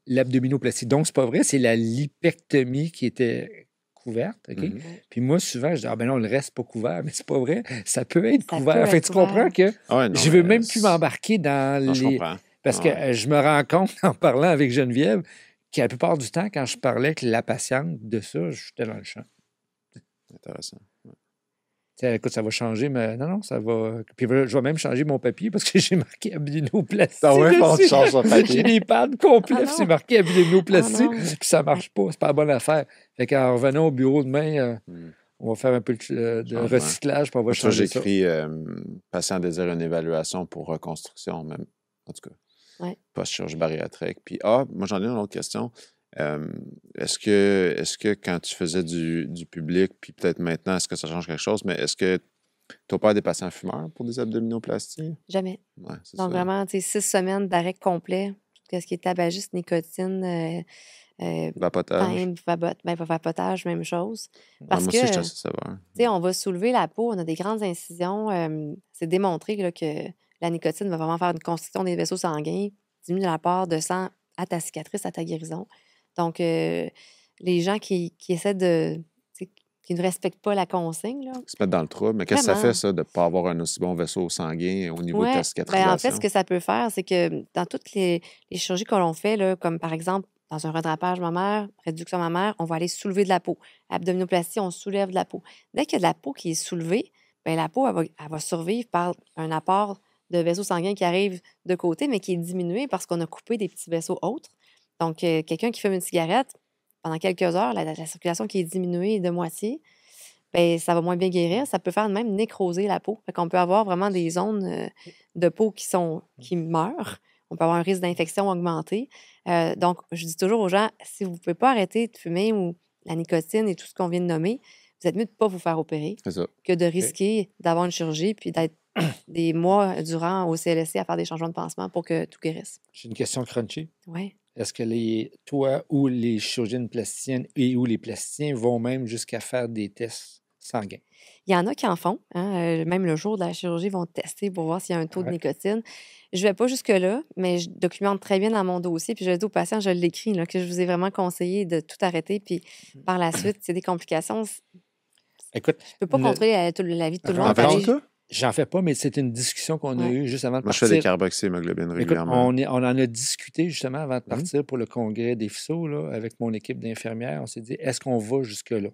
l'abdominoplastie. Donc, c'est pas vrai, c'est la lipectomie qui était couverte. OK? Mhm. Puis moi, souvent, je dis, ah ben non, le reste, pas couvert. Mais c'est pas vrai. Ça peut être Ça couvert. peut Enfin, être tu comprends que Ah ouais, non, je veux mais même plus m'embarquer dans Non, je les. comprends. Parce Ah que ouais. je me rends compte en parlant avec Geneviève que la plupart du temps, quand je parlais avec la patiente de ça, j'étais dans le champ. Intéressant. Tu sais, écoute, ça va changer, mais non, ça va. Puis je vais même changer mon papier parce que j'ai marqué abdominoplastie. Ah ouais, comment tu dessus. changes ton papier? J'ai des pads complets, Ah puis c'est non. marqué abdominoplastie, Ah non. puis ça marche pas, c'est pas la bonne affaire. Fait qu'en revenant au bureau demain, on va faire un peu de Changement. recyclage, puis on va Moi, tu vois, changer ça. j'écris patient désire une évaluation pour reconstruction, même. En tout cas, Ouais. post-chirurgie bariatrique. Puis, moi, j'en ai une autre question. Est-ce que quand tu faisais du public, puis peut-être maintenant, est-ce que ça change quelque chose, mais est-ce que tu as peur des patients fumeurs pour des abdominoplasties? Jamais. Ouais, c'est Donc, ça. vraiment, tu sais, 6 semaines d'arrêt complet, tout ce qui est tabagisme, nicotine, Vapotage? vapotage, même chose. Ouais, Parce moi que, aussi, je suis assez sévère. tu sais, on va soulever la peau, on a des grandes incisions. C'est démontré là, que la nicotine va vraiment faire une constriction des vaisseaux sanguins, diminuer l'apport de sang à ta cicatrice, à ta guérison. Donc, les gens qui essaient qui ne respectent pas la consigne, là. Se mettre dans le trouble. Mais qu'est-ce que ça Vraiment. fait, ça, de ne pas avoir un aussi bon vaisseau sanguin au niveau de Ouais, ta ben, cicatrisation? en fait, ce que ça peut faire, c'est que dans toutes les chirurgies que l'on fait, là, comme par exemple dans un redrapage mammaire, réduction mammaire, on va aller soulever de la peau. Abdominoplastie, on soulève de la peau. Dès qu'il y a de la peau qui est soulevée, ben, la peau, elle va survivre par un apport de vaisseaux sanguins qui arrive de côté, mais qui est diminué parce qu'on a coupé des petits vaisseaux autres. Donc, quelqu'un qui fume une cigarette, pendant quelques heures, la circulation qui est diminuée de moitié, ben, ça va moins bien guérir. Ça peut faire même nécroser la peau. Fait qu'on peut avoir vraiment des zones de peau qui meurent. On peut avoir un risque d'infection augmenté. Donc, je dis toujours aux gens, si vous ne pouvez pas arrêter de fumer ou la nicotine et tout ce qu'on vient de nommer, vous êtes mieux de ne pas vous faire opérer C'est ça. que de risquer d'avoir une chirurgie puis d'être des mois durant au CLSC à faire des changements de pansement pour que tout guérisse. J'ai une question crunchy. Oui. Est-ce que toi ou les chirurgiennes plasticiennes et ou les plasticiens vont même jusqu'à faire des tests sanguins? Il y en a qui en font. Hein, même le jour de la chirurgie, ils vont tester pour voir s'il y a un taux de Ouais. nicotine. Je ne vais pas jusque-là, mais je documente très bien dans mon dossier. Puis je le dis aux patients, je l'écris, là, que je vous ai vraiment conseillé de tout arrêter. Puis par la suite, c'est des complications. Écoute, Je ne peux pas contrôler la vie de tout le En monde. fait, Pareil, toi? j'en fais pas, mais c'est une discussion qu'on a Ouais. eue juste avant de Moi, je partir. fais des carboxyhémoglobines Écoute, régulièrement. on en a discuté justement avant de partir pour le congrès des FISO là, avec mon équipe d'infirmières. On s'est dit, est-ce qu'on va jusque-là?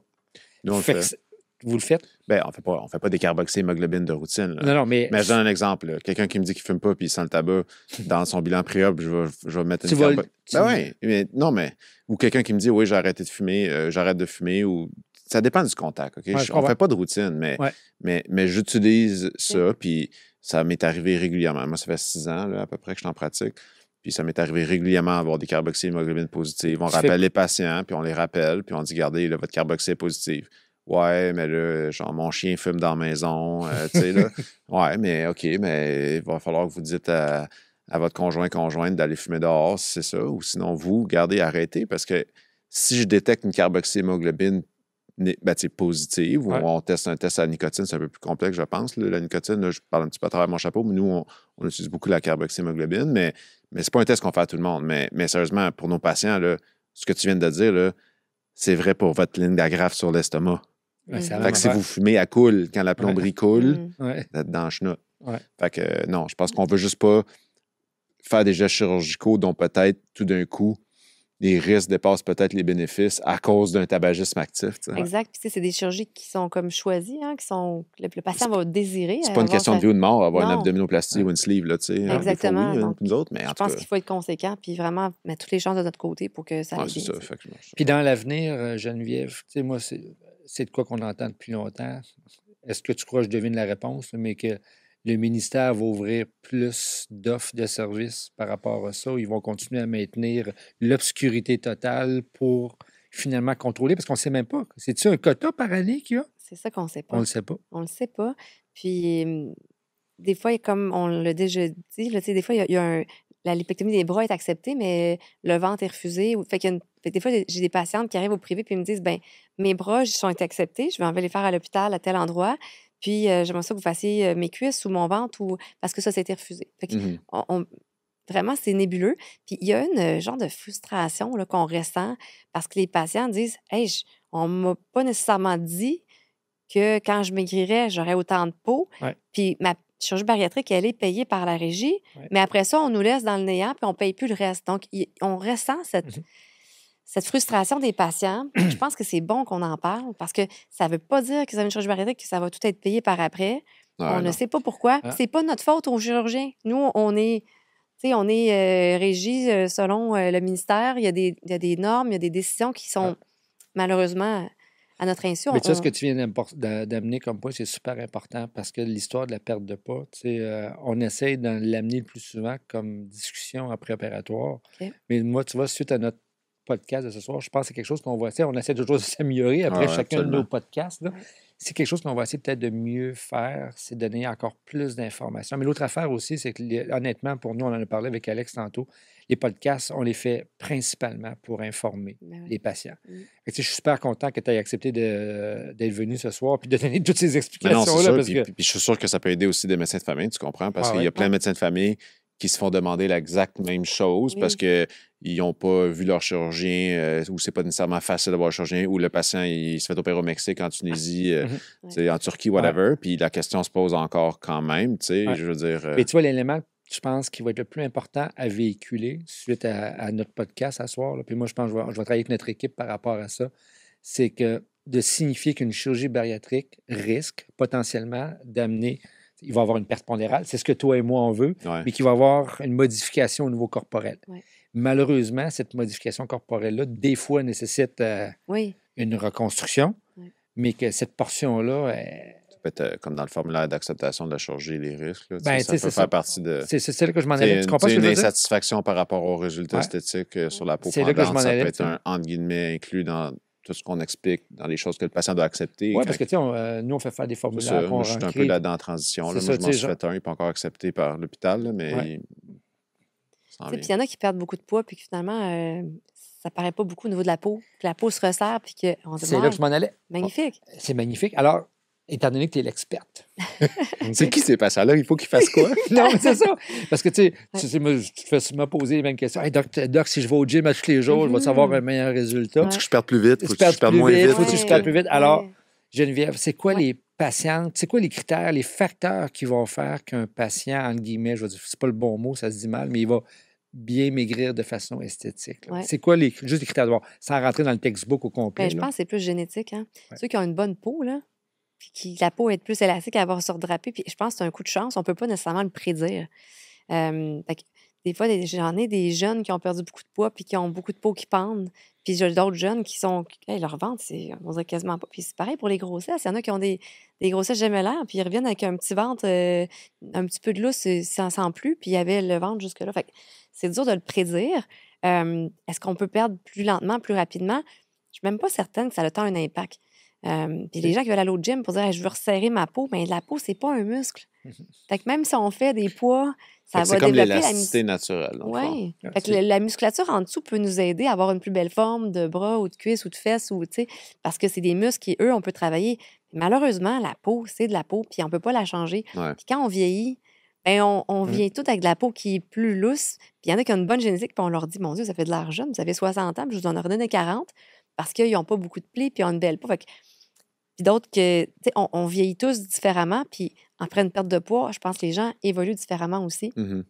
Nous, on le Fait que fait. Vous le faites? Bien, on fait pas des carboxyhémoglobines de routine. Là. Non, mais je donne un exemple. Là. Quelqu'un qui me dit qu'il fume pas puis il sent le tabac, dans son bilan pré-op, je vais mettre une oui, mais ou quelqu'un qui me dit, oui, j'ai arrêté de fumer, j'arrête de fumer, ou ça dépend du contact. OK? On fait pas de routine, mais j'utilise ça, puis ça m'est arrivé régulièrement. Moi, ça fait 6 ans là, à peu près que je t'en pratique. Puis ça m'est arrivé régulièrement d'avoir des carboxyhémoglobines positives. On rappelle les patients, puis on les rappelle, puis on dit, regardez, là, votre carboxy est positive. Ouais, mais là, genre, mon chien fume dans la maison, tu sais, là. Ouais, mais OK, mais il va falloir que vous dites à votre conjointe d'aller fumer dehors, si c'est ça, ou sinon, vous, gardez, arrêtez, parce que si je détecte une carboxyhémoglobine positive, ou on teste un test à la nicotine, c'est un peu plus complexe, je pense. Là, la nicotine, là, je parle un petit peu à travers mon chapeau, mais nous, on utilise beaucoup la carboxyhémoglobine, mais c'est pas un test qu'on fait à tout le monde. Mais sérieusement, pour nos patients, là, ce que tu viens de dire, là, c'est vrai pour votre ligne d'agrafe sur l'estomac. Fait que si vous fumez à coule, quand la plomberie coule, vous êtes dans le chenoute. Fait que non, je pense qu'on veut juste pas faire des gestes chirurgicaux dont peut-être tout d'un coup les risques dépassent peut-être les bénéfices à cause d'un tabagisme actif. T'sais. Exact. Puis c'est des chirurgies qui sont comme choisies, hein, qui sont le patient va désirer. C'est pas une question de vie ou de mort, avoir une abdominoplastie ou une sleeve. Là, exactement. Des fois, oui, nous autres, mais je pense qu'il faut être conséquent puis vraiment mettre toutes les chances de notre côté pour que ça aille bien. Ça, puis dans l'avenir, Geneviève, moi, c'est de quoi qu'on entend depuis longtemps. Est-ce que tu crois que je devine la réponse, mais que le ministère va ouvrir plus d'offres de services par rapport à ça? Ils vont continuer à maintenir l'obscurité totale pour finalement contrôler? Parce qu'on ne sait même pas. C'est-tu un quota par année qu'il y a? C'est ça qu'on ne sait pas. On ne le sait pas. On ne le sait pas. Puis, des fois, comme on l'a déjà dit, là, des fois, il y a la lipectomie des bras est acceptée, mais le ventre est refusé. Fait que des fois, j'ai des patientes qui arrivent au privé et me disent, ben mes bras sont acceptés, je vais en les faire à l'hôpital à tel endroit. Puis, j'aimerais ça que vous fassiez mes cuisses ou mon ventre parce que ça a été refusé. Fait que vraiment, c'est nébuleux. Puis, il y a une genre de frustration là, qu'on ressent parce que les patients disent « Hey, on ne m'a pas nécessairement dit que quand je maigrirais, j'aurais autant de peau. Puis, ma chirurgie bariatrique, elle est payée par la régie. Mais après ça, on nous laisse dans le néant puis on ne paye plus le reste. Donc, on ressent cette frustration des patients. Je pense que c'est bon qu'on en parle parce que ça ne veut pas dire que ça a une chirurgie bariatrique que ça va tout être payé par après. On ne sait pas pourquoi. C'est pas notre faute aux chirurgiens. Nous, on est régi selon le ministère. Il y a des normes, il y a des décisions qui sont malheureusement à notre insu. Mais ça, ce que tu viens d'amener comme point, c'est super important parce que l'histoire de la perte de poids, on essaie de l'amener le plus souvent comme discussion en préopératoire. Mais moi, tu vois, suite à notre podcast de ce soir, je pense que c'est quelque chose qu'on va essayer. On essaie toujours de s'améliorer après chacun de nos podcasts. Là. C'est quelque chose qu'on va essayer peut-être de mieux faire, c'est donner encore plus d'informations. Mais l'autre affaire aussi, c'est que honnêtement, pour nous, on en a parlé avec Alex tantôt, les podcasts, on les fait principalement pour informer les patients. Je suis super content que tu aies accepté d'être venu ce soir et de donner toutes ces explications-là. Puis je suis sûr que ça peut aider aussi des médecins de famille, tu comprends? Parce qu'il y a plein de médecins de famille qui se font demander l'exacte même chose parce qu'ils n'ont pas vu leur chirurgien ou c'est pas nécessairement facile d'avoir un chirurgien ou le patient il se fait opérer au Mexique, en Tunisie, en Turquie, whatever. Puis la question se pose encore quand même, je veux dire... Mais tu vois, l'élément, je pense, qui va être le plus important à véhiculer suite à notre podcast à soir, là, puis moi, je pense que je vais travailler avec notre équipe par rapport à ça, c'est que de signifier qu'une chirurgie bariatrique risque potentiellement d'amener... Il va y avoir une perte pondérale, c'est ce que toi et moi on veut, mais qu'il va y avoir une modification au niveau corporel. Malheureusement, cette modification corporelle-là, des fois, nécessite une reconstruction, mais que cette portion-là... Ça peut être comme dans le formulaire d'acceptation de la chirurgie, les risques. Là, ça peut faire partie de... C'est là que je m'en allais. Tu comprends ce que je veux dire? Une insatisfaction par rapport aux résultats esthétiques sur la peau pendante, ça peut être entre guillemets inclus dans... tout ce qu'on explique dans les choses que le patient doit accepter. Oui, parce que nous, on fait faire des formulaires. Moi, je suis un peu là-dedans en transition. Là. Moi, je m'en suis fait un, il n'est pas encore accepté par l'hôpital, là, mais puis il y en a qui perdent beaucoup de poids, puis que finalement, ça ne paraît pas beaucoup au niveau de la peau, que la peau se resserre, puis qu'on se dit, c'est là que je m'en allais. Magnifique. C'est magnifique. Alors, étant donné que tu es l'experte. C'est qui ces patients-là? Il faut qu'ils fassent quoi? Non, mais c'est ça. Parce que, tu sais, moi, tu te fais me poser les mêmes questions. Hey, doc, si je vais au gym à tous les jours, je vais avoir un meilleur résultat. Faut-tu que je perde plus vite? Faut-tu que je perde moins vite? Faut-tu que je perde plus vite? Alors, Geneviève, c'est quoi les patientes, c'est quoi les critères, les facteurs qui vont faire qu'un patient, entre guillemets, je vais dire, c'est pas le bon mot, ça se dit mal, mais il va bien maigrir de façon esthétique? C'est quoi juste les critères de voir, sans rentrer dans le textbook au complet? Je pense que c'est plus génétique. Hein? Ceux qui ont une bonne peau, là, puis que la peau est plus élastique, elle va se redraper. Puis je pense que c'est un coup de chance. On ne peut pas nécessairement le prédire. Fait que des fois, j'en ai des jeunes qui ont perdu beaucoup de poids puis qui ont beaucoup de peau qui pendent. Puis j'ai d'autres jeunes qui sont... Hey, leur ventre, on dirait quasiment pas. Puis c'est pareil pour les grossesses. Il y en a qui ont des grossesses gemellaires, puis ils reviennent avec un petit ventre, un petit peu de lousse sans plus, puis il y avait le ventre jusque-là. Fait que c'est dur de le prédire. Est-ce qu'on peut perdre plus lentement, plus rapidement? Je suis même pas certaine que ça a tant un impact. Puis les gens qui veulent aller au gym pour dire hey, je veux resserrer ma peau, bien la peau, c'est pas un muscle. Fait que même si on fait des poids, ça va c'est comme développer l'élasticité naturelle. Oui. Fait que la musculature en dessous peut nous aider à avoir une plus belle forme de bras ou de cuisses ou de fesses, parce que c'est des muscles qui, eux, on peut travailler. Malheureusement, la peau, c'est de la peau, puis on peut pas la changer. Ouais. Puis quand on vieillit, ben on vient tout avec de la peau qui est plus lousse. Puis il y en a qui ont une bonne génétique, puis on leur dit, mon Dieu, ça fait de l'air jeune, vous avez 60 ans, puis je vous en ai redonné 40, parce qu'ils n'ont pas beaucoup de plis, puis ils ont une belle peau. Fait que puis d'autres que, tu sais, on vieillit tous différemment. Puis après une perte de poids, je pense que les gens évoluent différemment aussi. Mm-hmm.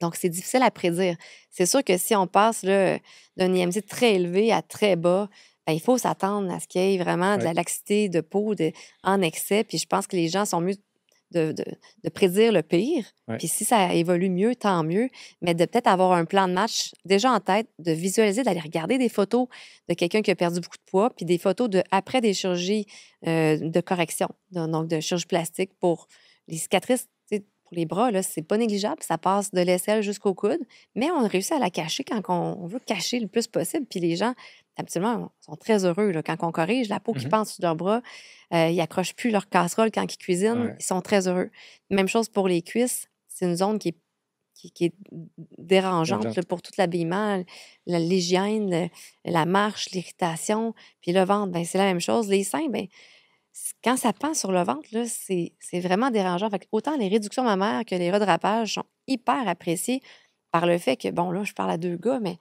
Donc, c'est difficile à prédire. C'est sûr que si on passe là, d'un IMC très élevé à très bas, ben, il faut s'attendre à ce qu'il y ait vraiment de la laxité de peau en excès. Puis je pense que les gens sont mieux de prédire le pire. Puis si ça évolue mieux, tant mieux. Mais de peut-être avoir un plan de match déjà en tête, de visualiser, d'aller regarder des photos de quelqu'un qui a perdu beaucoup de poids, puis des photos après des chirurgies de correction, donc de chirurgie plastique pour les cicatrices. Pour les bras, là, c'est pas négligeable. Ça passe de l'aisselle jusqu'au coude, mais on réussit à la cacher quand on veut cacher le plus possible. Puis les gens, absolument, sont très heureux là, quand on corrige la peau qui pend sur leurs bras. Ils n'accrochent plus leur casserole quand ils cuisinent. Ils sont très heureux. Même chose pour les cuisses. C'est une zone qui est dérangeante là, pour tout l'habillement, l'hygiène, la marche, l'irritation. Puis le ventre, ben, c'est la même chose. Les seins, ben, quand ça pend sur le ventre, là, c'est vraiment dérangeant. Fait que autant les réductions mammaires que les redrapages sont hyper appréciés par le fait que, bon, là, je parle à 2 gars, mais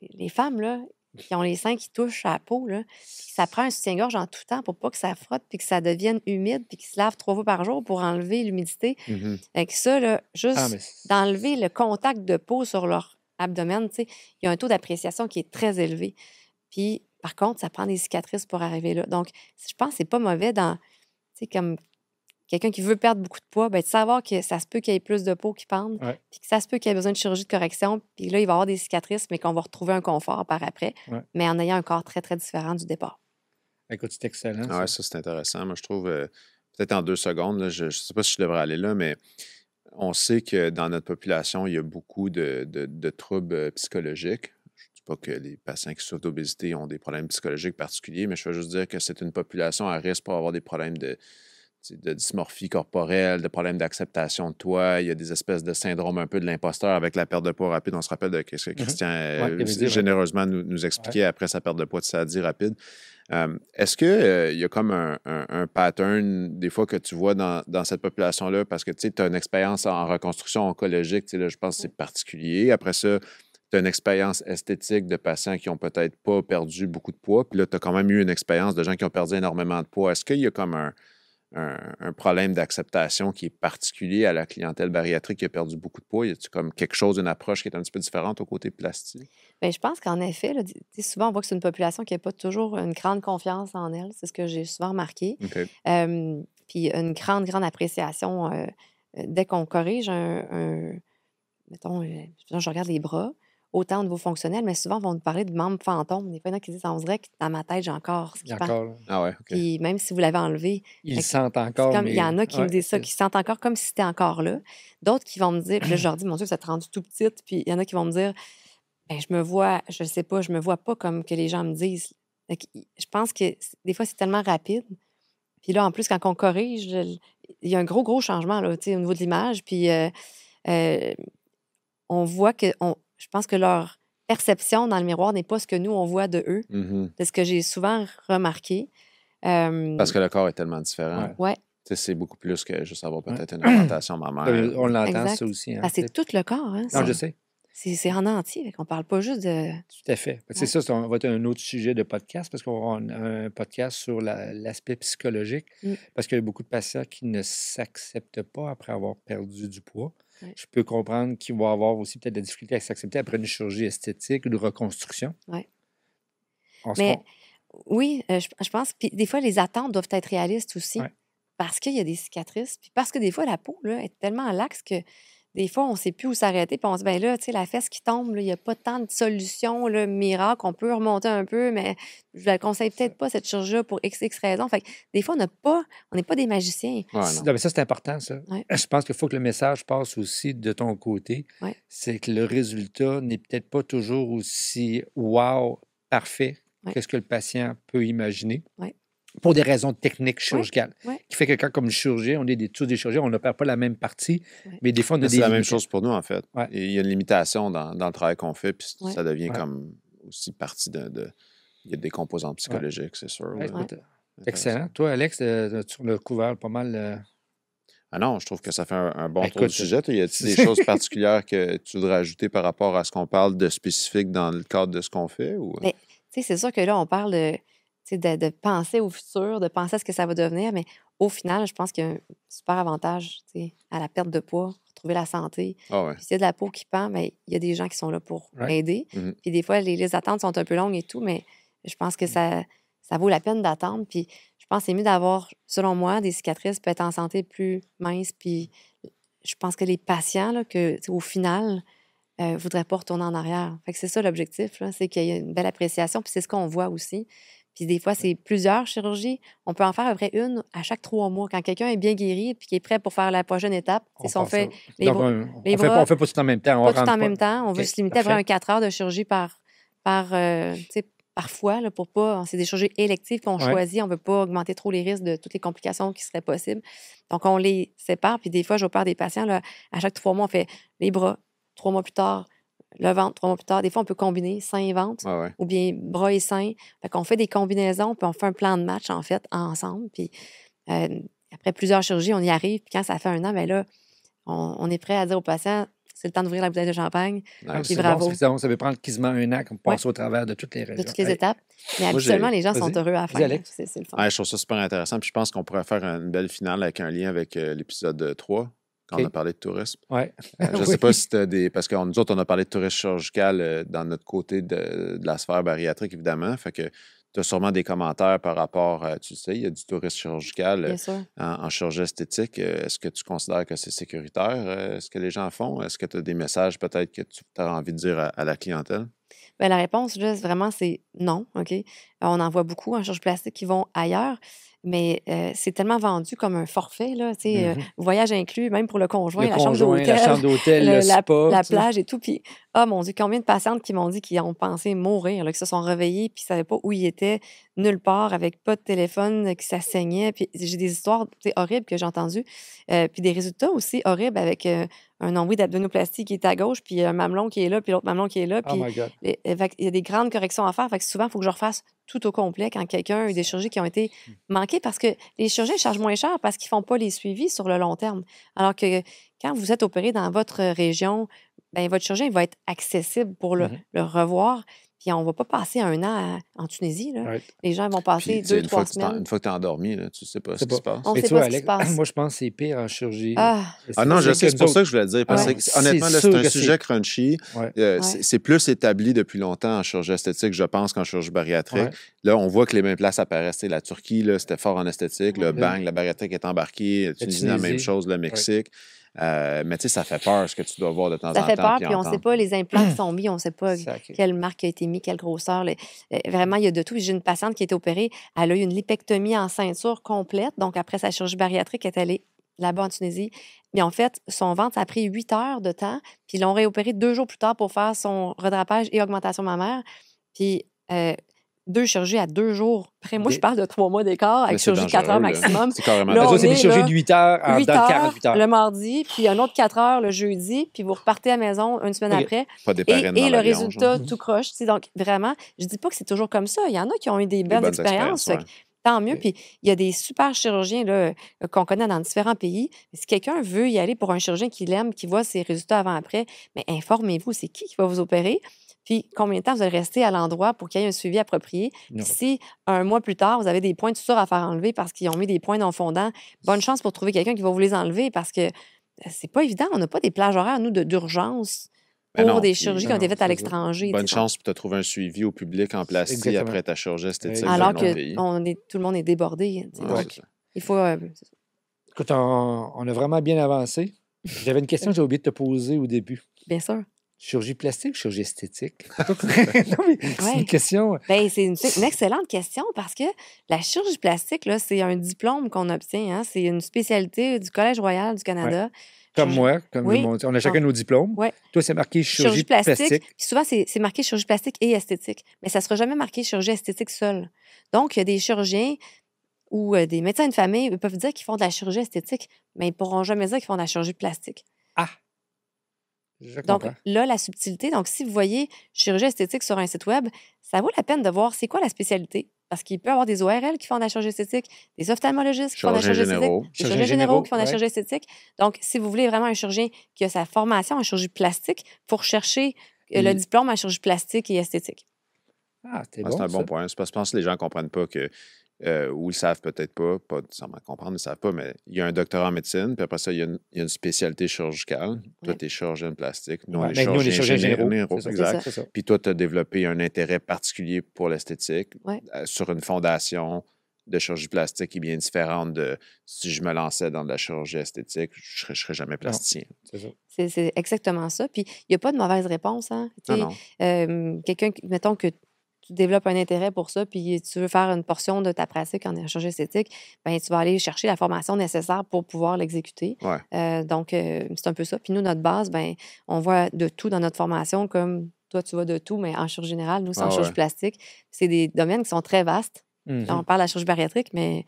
les femmes, là, qui ont les seins qui touchent à la peau, là, ça prend un soutien-gorge en tout temps pour pas que ça frotte puis que ça devienne humide puis qu'ils se lavent 3 fois par jour pour enlever l'humidité. Avec ça, là, juste d'enlever le contact de peau sur leur abdomen, tu sais, il y a un taux d'appréciation qui est très élevé. Puis, par contre, ça prend des cicatrices pour arriver là. Donc, je pense que c'est pas mauvais tu sais, comme quelqu'un qui veut perdre beaucoup de poids, bien, de savoir que ça se peut qu'il y ait plus de peau qui pende, puis que ça se peut qu'il y ait besoin de chirurgie de correction, puis là, il va y avoir des cicatrices, mais qu'on va retrouver un confort par après, mais en ayant un corps très, très différent du départ. Écoute, c'est excellent. Oui, ça, c'est intéressant. Moi, je trouve, peut-être en 2 secondes, là, je ne sais pas si je devrais aller là, mais on sait que dans notre population, il y a beaucoup de troubles psychologiques. Je ne dis pas que les patients qui souffrent d'obésité ont des problèmes psychologiques particuliers, mais je veux juste dire que c'est une population à risque pour avoir des problèmes de dysmorphie corporelle, de problèmes d'acceptation de toi. Il y a des espèces de syndrome un peu de l'imposteur avec la perte de poids rapide. On se rappelle de ce que Christian généreusement nous expliquait après sa perte de poids de SADI rapide. Est-ce qu'il y a comme un pattern, des fois, que tu vois dans cette population-là? Parce que tu as une expérience en reconstruction oncologique, là, je pense que c'est particulier. Après ça, tu as une expérience esthétique de patients qui n'ont peut-être pas perdu beaucoup de poids. Puis là, tu as quand même eu une expérience de gens qui ont perdu énormément de poids. Est-ce qu'il y a comme un problème d'acceptation qui est particulier à la clientèle bariatrique qui a perdu beaucoup de poids? Y a-t-il comme quelque chose, une approche qui est un petit peu différente au côté plastique? Bien, je pense qu'en effet, là, souvent, on voit que c'est une population qui n'a pas toujours une grande confiance en elle. C'est ce que j'ai souvent remarqué. Okay. Puis une grande, grande appréciation dès qu'on corrige mettons, je regarde les bras, autant au niveau fonctionnel, mais souvent, on va nous parler de membres fantômes. Des fois, il y en a qui disent, on dirait que dans ma tête, j'ai encore ce qui pend. Ah ouais, OK. Puis même si vous l'avez enlevé, ils sentent encore. Il y en a qui me disent ça, qui sentent encore comme si c'était encore là. D'autres qui vont me dire, puis là, je leur dis, mon Dieu, vous êtes rendu tout petite. Puis il y en a qui vont me dire, ben, je sais pas, je me vois pas comme que les gens me disent. Je pense que des fois, c'est tellement rapide. Puis là, en plus, quand on corrige, il y a un gros, gros changement là, au niveau de l'image. Puis on voit que, je pense que leur perception dans le miroir n'est pas ce que nous, on voit de eux. C'est ce que j'ai souvent remarqué. Parce que le corps est tellement différent. Ouais. C'est beaucoup plus que juste avoir peut-être une augmentation mammaire. On l'entend, ça aussi. Hein, c'est tout le corps. Hein, non, je sais. C'est en entier. On ne parle pas juste de... Tout à fait. C'est ça, ça va être un autre sujet de podcast parce qu'on aura un podcast sur l'aspect psychologique parce qu'il y a beaucoup de patients qui ne s'acceptent pas après avoir perdu du poids. Je peux comprendre qu'ils vont avoir aussi peut-être des difficultés à s'accepter après une chirurgie esthétique ou de reconstruction. Oui. Mais oui, je pense. Puis des fois, les attentes doivent être réalistes aussi. parce qu'il y a des cicatrices, puis parce que des fois, la peau là, est tellement laxe que des fois, on ne sait plus où s'arrêter, puis on se dit, ben là, tu sais, la fesse qui tombe, il n'y a pas tant de solutions là, miracles, on peut remonter un peu, mais je ne la conseille peut-être pas, cette chirurgie-là, pour XX raisons. Fait que des fois, on n'est pas des magiciens. Ouais, Non, mais ça, c'est important, ça. Ouais. Je pense qu'il faut que le message passe aussi de ton côté. Ouais. C'est que le résultat n'est peut-être pas toujours aussi wow, parfait, Ouais. que ce que le patient peut imaginer. Ouais. Pour des raisons techniques chirurgicales. Ouais. Qui fait que quand, comme le chirurgien, on est tous des chirurgiens, on n'opère pas la même partie, mais des fois, on a des c'est la même limites. chose pour nous, en fait. Ouais. Et il y a une limitation dans le travail qu'on fait, puis ça devient Ouais. comme aussi partie de... Il y a des composantes psychologiques, c'est sûr. Ouais, excellent. Toi, Alex, tu l'as couvert pas mal... Ah non, je trouve que ça fait un bon tour écoute, du sujet. Y a-t-il des choses particulières que tu voudrais ajouter par rapport à ce qu'on parle de spécifique dans le cadre de ce qu'on fait? Ou... Mais, c'est sûr que là, on parle de penser au futur, de penser à ce que ça va devenir, mais au final, je pense qu'il y a un super avantage à la perte de poids, retrouver la santé. Ah ouais. Puis s'il y a de la peau qui pend, mais il y a des gens qui sont là pour aider. Mm-hmm. Puis des fois, les attentes sont un peu longues et tout, mais je pense que ça vaut la peine d'attendre. Puis je pense que c'est mieux d'avoir, selon moi, des cicatrices, peut être en santé plus mince. Puis je pense que les patients, là, au final, ne voudraient pas retourner en arrière. Fait que c'est ça l'objectif, là, c'est qu'il y ait une belle appréciation. Puis c'est ce qu'on voit aussi. Puis des fois, c'est plusieurs chirurgies. On peut en faire à peu près une à chaque 3 mois. Quand quelqu'un est bien guéri et qui est prêt pour faire la prochaine étape, c'est si on fait les bras. On fait pas tout en même temps. Pas tout en même temps. On veut se limiter à peu près 4 heures de chirurgie parfois, là, pour pas... C'est des chirurgies électives qu'on choisit. On ne veut pas augmenter trop les risques de toutes les complications qui seraient possibles. Donc, on les sépare. Puis des fois, j'opère des patients. Là, à chaque 3 mois, on fait les bras. 3 mois plus tard, le ventre, 3 mois plus tard. Des fois, on peut combiner seins et ventre ou bien bras et seins. Fait qu'on fait des combinaisons, puis on fait un plan de match, en fait, ensemble. Puis après plusieurs chirurgies, on y arrive. Puis quand ça fait 1 an, bien là, on est prêt à dire au patient, c'est le temps d'ouvrir la bouteille de champagne. Puis bravo. Bon, ça peut prendre quasiment 1 an qu'on passe au travers de toutes les régions. De toutes les étapes. Mais habituellement, les gens sont heureux à faire. C'est le fun. Je trouve ça super intéressant. Puis je pense qu'on pourrait faire une belle finale avec un lien avec l'épisode 3. Quand on a parlé de tourisme. Je ne sais pas si tu as des... Parce que nous autres, on a parlé de tourisme chirurgical dans notre côté de la sphère bariatrique, évidemment. Fait que tu as sûrement des commentaires par rapport à... Tu sais, il y a du tourisme chirurgical en chirurgie esthétique. Est-ce que tu considères que c'est sécuritaire, ce que les gens font? Est-ce que tu as des messages peut-être que tu as envie de dire à la clientèle? Bien, la réponse, là, vraiment, c'est non. OK? On en voit beaucoup en chirurgie plastique qui vont ailleurs. Mais c'est tellement vendu comme un forfait, là, tu sais, voyage inclus, même pour le conjoint, la chambre d'hôtel, la plage et tout. Puis, mon Dieu, combien de patientes qui m'ont dit qu'ils ont pensé mourir, là, qu'ils se sont réveillées, puis ils ne savaient pas où ils étaient, nulle part, avec pas de téléphone, que ça saignait. Puis j'ai des histoires horribles que j'ai entendues. Puis des résultats aussi horribles avec un nombril d'abdominoplastie qui est à gauche, puis un mamelon qui est là, puis l'autre mamelon qui est là. Puis il y a des grandes corrections à faire. Fait que souvent, il faut que je refasse tout au complet quand quelqu'un a eu des chirurgies qui ont été manquées parce que les chirurgiens chargent moins cher parce qu'ils ne font pas les suivis sur le long terme. Alors que quand vous êtes opéré dans votre région, bien, votre chirurgien va être accessible pour le revoir. Puis on ne va pas passer 1 an en Tunisie. Là. Les gens vont passer 2-3 semaines. Une fois que tu es endormi, là, tu ne sais pas ce qui se passe. On ne sait pas ce qui se passe. Moi, je pense que c'est pire en chirurgie. Non, je sais, c'est pour ça que je voulais le dire. Parce que, honnêtement, là, c'est un sujet crunchy. C'est plus établi depuis longtemps en chirurgie esthétique, je pense, qu'en chirurgie bariatrique. Là, on voit que les mêmes places apparaissent. La Turquie, là, c'était fort en esthétique. Le bang, la bariatrique est embarquée. La Tunisie, la même chose. Le Mexique. Mais tu sais, ça fait peur ce que tu dois voir de temps en temps. Ça fait peur, puis on ne sait pas les implants qui sont mis, on ne sait pas quelle marque a été mise, quelle grosseur. Vraiment, il y a de tout. J'ai une patiente qui a été opérée, elle a eu une lipectomie en ceinture complète. Donc, après sa chirurgie bariatrique, elle est allée là-bas en Tunisie. Mais en fait, son ventre, ça a pris 8 heures de temps, puis ils l'ont réopéré 2 jours plus tard pour faire son redrapage et augmentation mammaire. Puis 2 chirurgies à 2 jours près. Moi, je parle de 3 mois d'écart avec chirurgie de 4 heures maximum. C'est carrément là, c'est des chirurgies de 8 heures dans 48 heures. Le mardi, puis un autre 4 heures le jeudi, puis vous repartez à la maison une semaine après. Pas des et le résultat, tout croche. Donc, vraiment, je dis pas que c'est toujours comme ça. Il y en a qui ont eu des bonnes expériences. Tant mieux. Puis il y a des super chirurgiens là, qu'on connaît dans différents pays. Mais si quelqu'un veut y aller pour un chirurgien qui l'aime, qui voit ses résultats avant-après, mais informez-vous, c'est qui va vous opérer? Puis combien de temps vous allez rester à l'endroit pour qu'il y ait un suivi approprié? Puis si 1 mois plus tard, vous avez des points de suture à faire enlever parce qu'ils ont mis des points non fondants, bonne chance pour trouver quelqu'un qui va vous les enlever parce que c'est pas évident. On n'a pas des plages horaires, nous, d'urgence pour des chirurgies qui ont été faites à l'étranger. Bonne chance pour te trouver un suivi au public en plastique après ta chirurgie esthétique. Alors que tout le monde est débordé. Il faut... Écoute, on a vraiment bien avancé. J'avais une question que j'ai oublié de te poser au début. Bien sûr. Chirurgie plastique ou chirurgie esthétique? Non, mais c'est une question. Bien, c'est une excellente question parce que la chirurgie plastique, là, c'est un diplôme qu'on obtient. Hein? C'est une spécialité du Collège royal du Canada. Ouais. Comme moi, on a chacun nos diplômes. Ouais. Toi, c'est marqué chirurgie plastique. Puis souvent, c'est marqué chirurgie plastique et esthétique. Mais ça ne sera jamais marqué chirurgie esthétique seule. Donc, il y a des chirurgiens ou des médecins de famille ils peuvent dire qu'ils font de la chirurgie esthétique, mais ils ne pourront jamais dire qu'ils font de la chirurgie plastique. Ah! Donc, là, la subtilité. Donc, si vous voyez chirurgie esthétique sur un site web, ça vaut la peine de voir c'est quoi la spécialité. Parce qu'il peut y avoir des ORL qui font de la chirurgie esthétique, des ophtalmologistes qui font de la chirurgie esthétique, des chirurgiens généraux qui font de la chirurgie esthétique. Donc, si vous voulez vraiment un chirurgien qui a sa formation en chirurgie plastique, il faut rechercher le diplôme en chirurgie plastique et esthétique. Ah, c'est un bon point. C'est parce que je pense que les gens ne comprennent pas que ou ils ne savent peut-être pas sans comprendre, ils ne savent pas, mais il y a un doctorat en médecine, puis après ça, il y a une spécialité chirurgicale. Toi, tu es chirurgien plastique. Nous, on est chirurgiens généraux. Exact. Puis toi, tu as développé un intérêt particulier pour l'esthétique sur une fondation de chirurgie plastique qui est bien différente de si je me lançais dans de la chirurgie esthétique, je ne serais jamais plasticien. C'est exactement ça. Puis il n'y a pas de mauvaise réponse. Hein? Quelqu'un, mettons que tu développes un intérêt pour ça, puis tu veux faire une portion de ta pratique en chirurgie esthétique, bien, tu vas aller chercher la formation nécessaire pour pouvoir l'exécuter. Donc, c'est un peu ça. Puis nous, notre base, bien, on voit de tout dans notre formation, comme toi, tu vois de tout, mais en chirurgie générale, nous, c'est en chirurgie plastique. C'est des domaines qui sont très vastes. On parle de la chirurgie bariatrique, mais...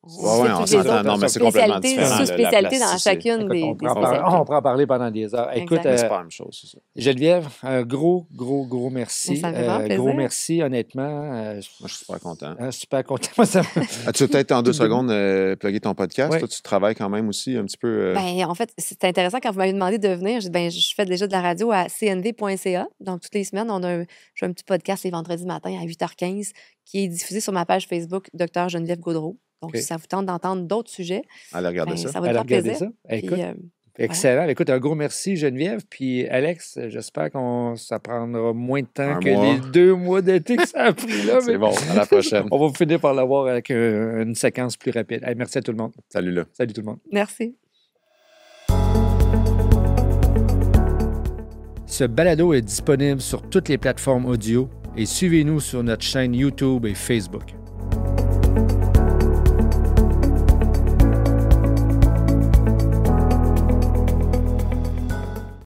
on s'entend. Non, mais c'est complètement différent. Sous-spécialité dans chacune des on pourra en parler pendant des heures. Écoute, c'est pas la même chose, c'est ça. Geneviève, un gros merci. Ça me fait vraiment plaisir. Gros merci, honnêtement. Moi, je suis super content. Super content. Moi, ça tu veux peut-être en 2 secondes plugger ton podcast? Toi, tu travailles quand même aussi un petit peu... Bien, en fait, c'est intéressant quand vous m'avez demandé de venir. Je fais déjà de la radio à cnv.ca. Donc, toutes les semaines, j'ai un petit podcast les vendredis matin à 8h15 qui est diffusé sur ma page Facebook Dr Geneviève Gaudreault. Donc, si ça vous tente d'entendre d'autres sujets, allez regarder ça. Ça va être plaisir. Ça. Écoute, excellent. Voilà. Écoute, un gros merci, Geneviève. Puis, Alex, j'espère que ça prendra moins de temps que les 2 mois d'été que ça a pris là. C'est bon, à la prochaine. On va finir par l'avoir avec une séquence plus rapide. Hey, merci à tout le monde. Salut là. Salut tout le monde. Merci. Ce balado est disponible sur toutes les plateformes audio et suivez-nous sur notre chaîne YouTube et Facebook.